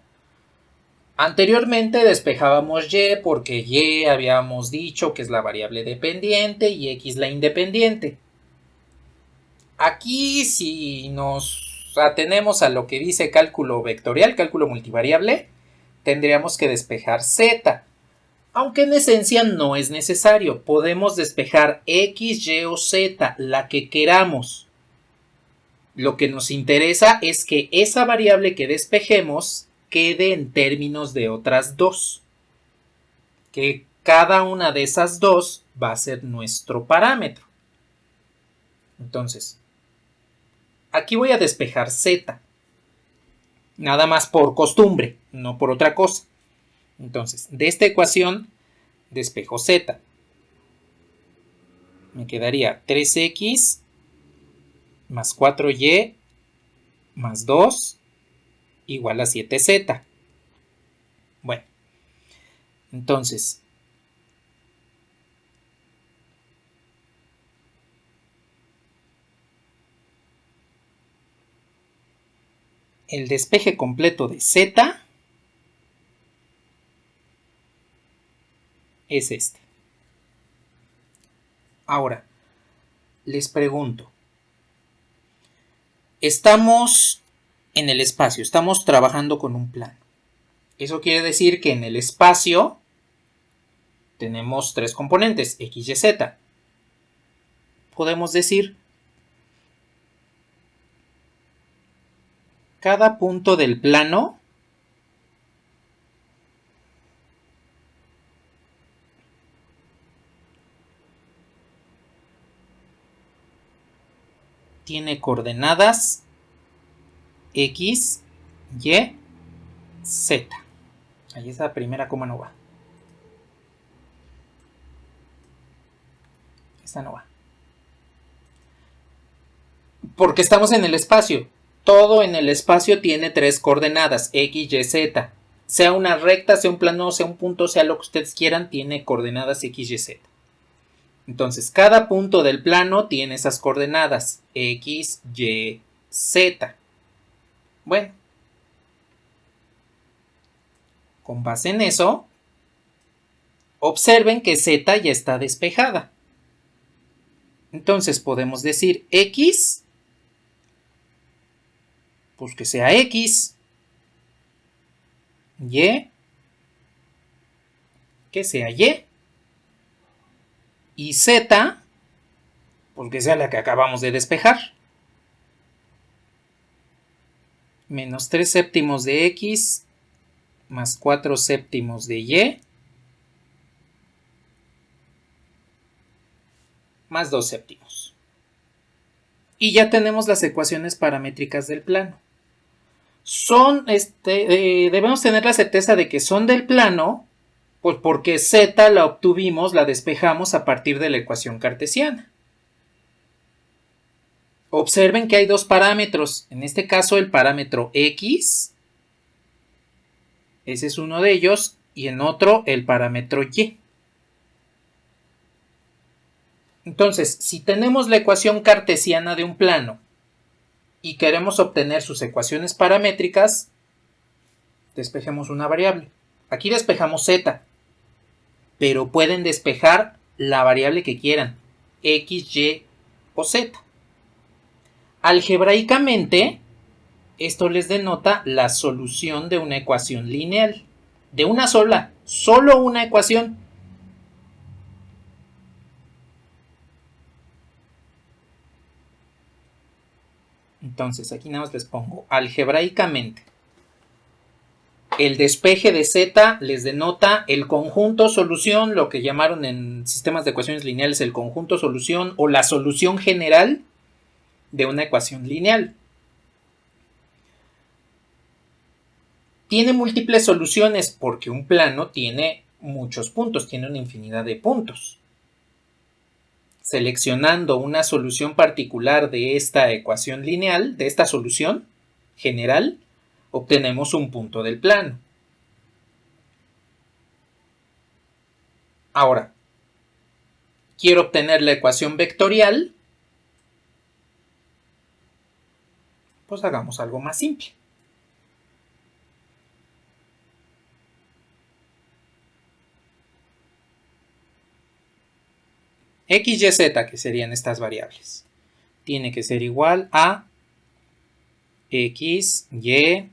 anteriormente despejábamos y porque y habíamos dicho que es la variable dependiente y x la independiente. Aquí, si nos atenemos a lo que dice cálculo vectorial, cálculo multivariable, tendríamos que despejar z. Aunque en esencia no es necesario, podemos despejar x, y o z, la que queramos. Lo que nos interesa es que esa variable que despejemos quede en términos de otras dos. Que cada una de esas dos va a ser nuestro parámetro. Entonces, aquí voy a despejar z. Nada más por costumbre, no por otra cosa. Entonces, de esta ecuación despejo z. Me quedaría 3x más 4y más 2 igual a 7z. Bueno, entonces, el despeje completo de z es este. Ahora, les pregunto, estamos en el espacio, estamos trabajando con un plano. Eso quiere decir que en el espacio tenemos tres componentes, x, y, z. Podemos decir, cada punto del plano tiene coordenadas X, Y, Z. Ahí esa primera coma no va. Esta no va. Porque estamos en el espacio. Todo en el espacio tiene 3 coordenadas, X, Y, Z. Sea una recta, sea un plano, sea un punto, sea lo que ustedes quieran, tiene coordenadas X, Y, Z. Entonces, cada punto del plano tiene esas coordenadas X, Y, Z. Bueno, con base en eso, observen que Z ya está despejada. Entonces podemos decir X, pues que sea X, Y, que sea Y, y Z, pues que sea la que acabamos de despejar. Menos 3 séptimos de X, más 4 séptimos de Y, más 2 séptimos. Y ya tenemos las ecuaciones paramétricas del plano. Debemos tener la certeza de que son del plano, pues porque Z la obtuvimos, la despejamos a partir de la ecuación cartesiana. Observen que hay dos parámetros, en este caso el parámetro X, ese es uno de ellos, y en otro el parámetro Y. Entonces, si tenemos la ecuación cartesiana de un plano y queremos obtener sus ecuaciones paramétricas, despejemos una variable. Aquí despejamos Z, pero pueden despejar la variable que quieran, X, Y o Z. Algebraicamente, esto les denota la solución de una ecuación lineal. De una sola, solo una ecuación. Entonces, aquí nada más les pongo algebraicamente. El despeje de Z les denota el conjunto solución, lo que llamaron en sistemas de ecuaciones lineales el conjunto solución o la solución general de una ecuación lineal. Tiene múltiples soluciones porque un plano tiene muchos puntos, tiene una infinidad de puntos. Seleccionando una solución particular de esta ecuación lineal, de esta solución general, obtenemos un punto del plano. Ahora, quiero obtener la ecuación vectorial, pues hagamos algo más simple. X, Y, Z, que serían estas variables, tiene que ser igual a X, Y,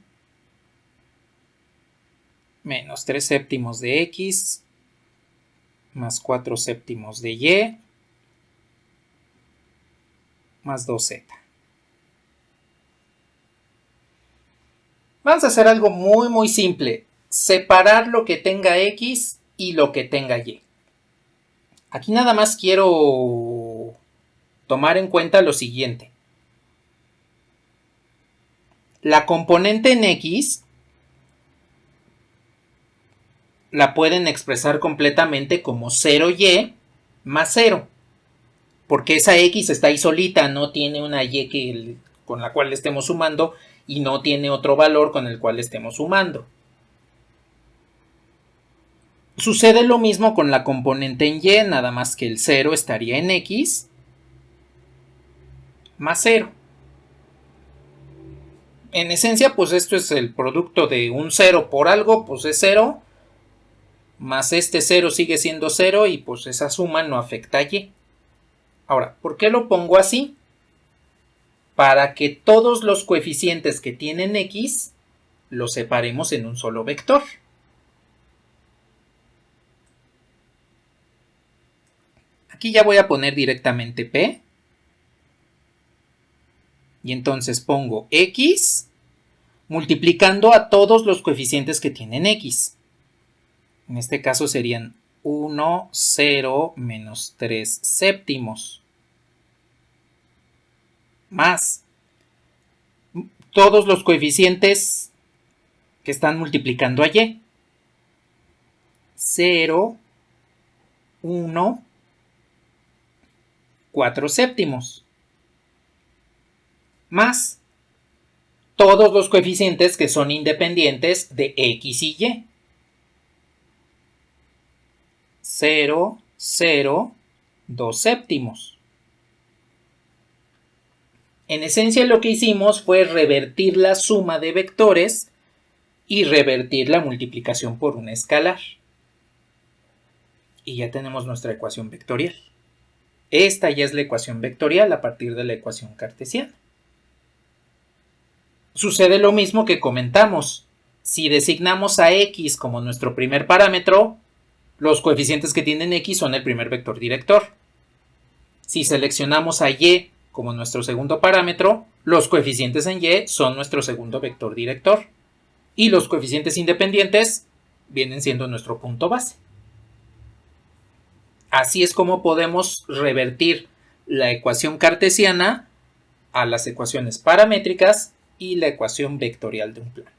menos 3 séptimos de X, más 4 séptimos de Y, más 2Z. Vamos a hacer algo muy simple. Separar lo que tenga X y lo que tenga Y. Aquí nada más quiero tomar en cuenta lo siguiente. La componente en X la pueden expresar completamente como 0Y más 0. Porque esa X está ahí solita, no tiene una Y con la cual le estemos sumando y no tiene otro valor con el cual le estemos sumando. Sucede lo mismo con la componente en Y, nada más que el 0 estaría en X más 0. En esencia, pues esto es el producto de un 0 por algo, pues es 0, más este 0 sigue siendo 0 y pues esa suma no afecta a Y. Ahora, ¿por qué lo pongo así? Para que todos los coeficientes que tienen X los separemos en un solo vector. Aquí ya voy a poner directamente P. Y entonces pongo X multiplicando a todos los coeficientes que tienen X. En este caso serían 1, 0, menos 3 séptimos. más todos los coeficientes que están multiplicando a y. 0, 1, 4 séptimos. Más todos los coeficientes que son independientes de x y y. 0, 0, 2 séptimos. En esencia lo que hicimos fue revertir la suma de vectores y revertir la multiplicación por un escalar. Y ya tenemos nuestra ecuación vectorial. Esta ya es la ecuación vectorial a partir de la ecuación cartesiana. Sucede lo mismo que comentamos. Si designamos a x como nuestro primer parámetro, los coeficientes que tienen x son el primer vector director. Si seleccionamos a y como nuestro segundo parámetro, los coeficientes en y son nuestro segundo vector director. Y los coeficientes independientes vienen siendo nuestro punto base. Así es como podemos revertir la ecuación cartesiana a las ecuaciones paramétricas y la ecuación vectorial de un plano.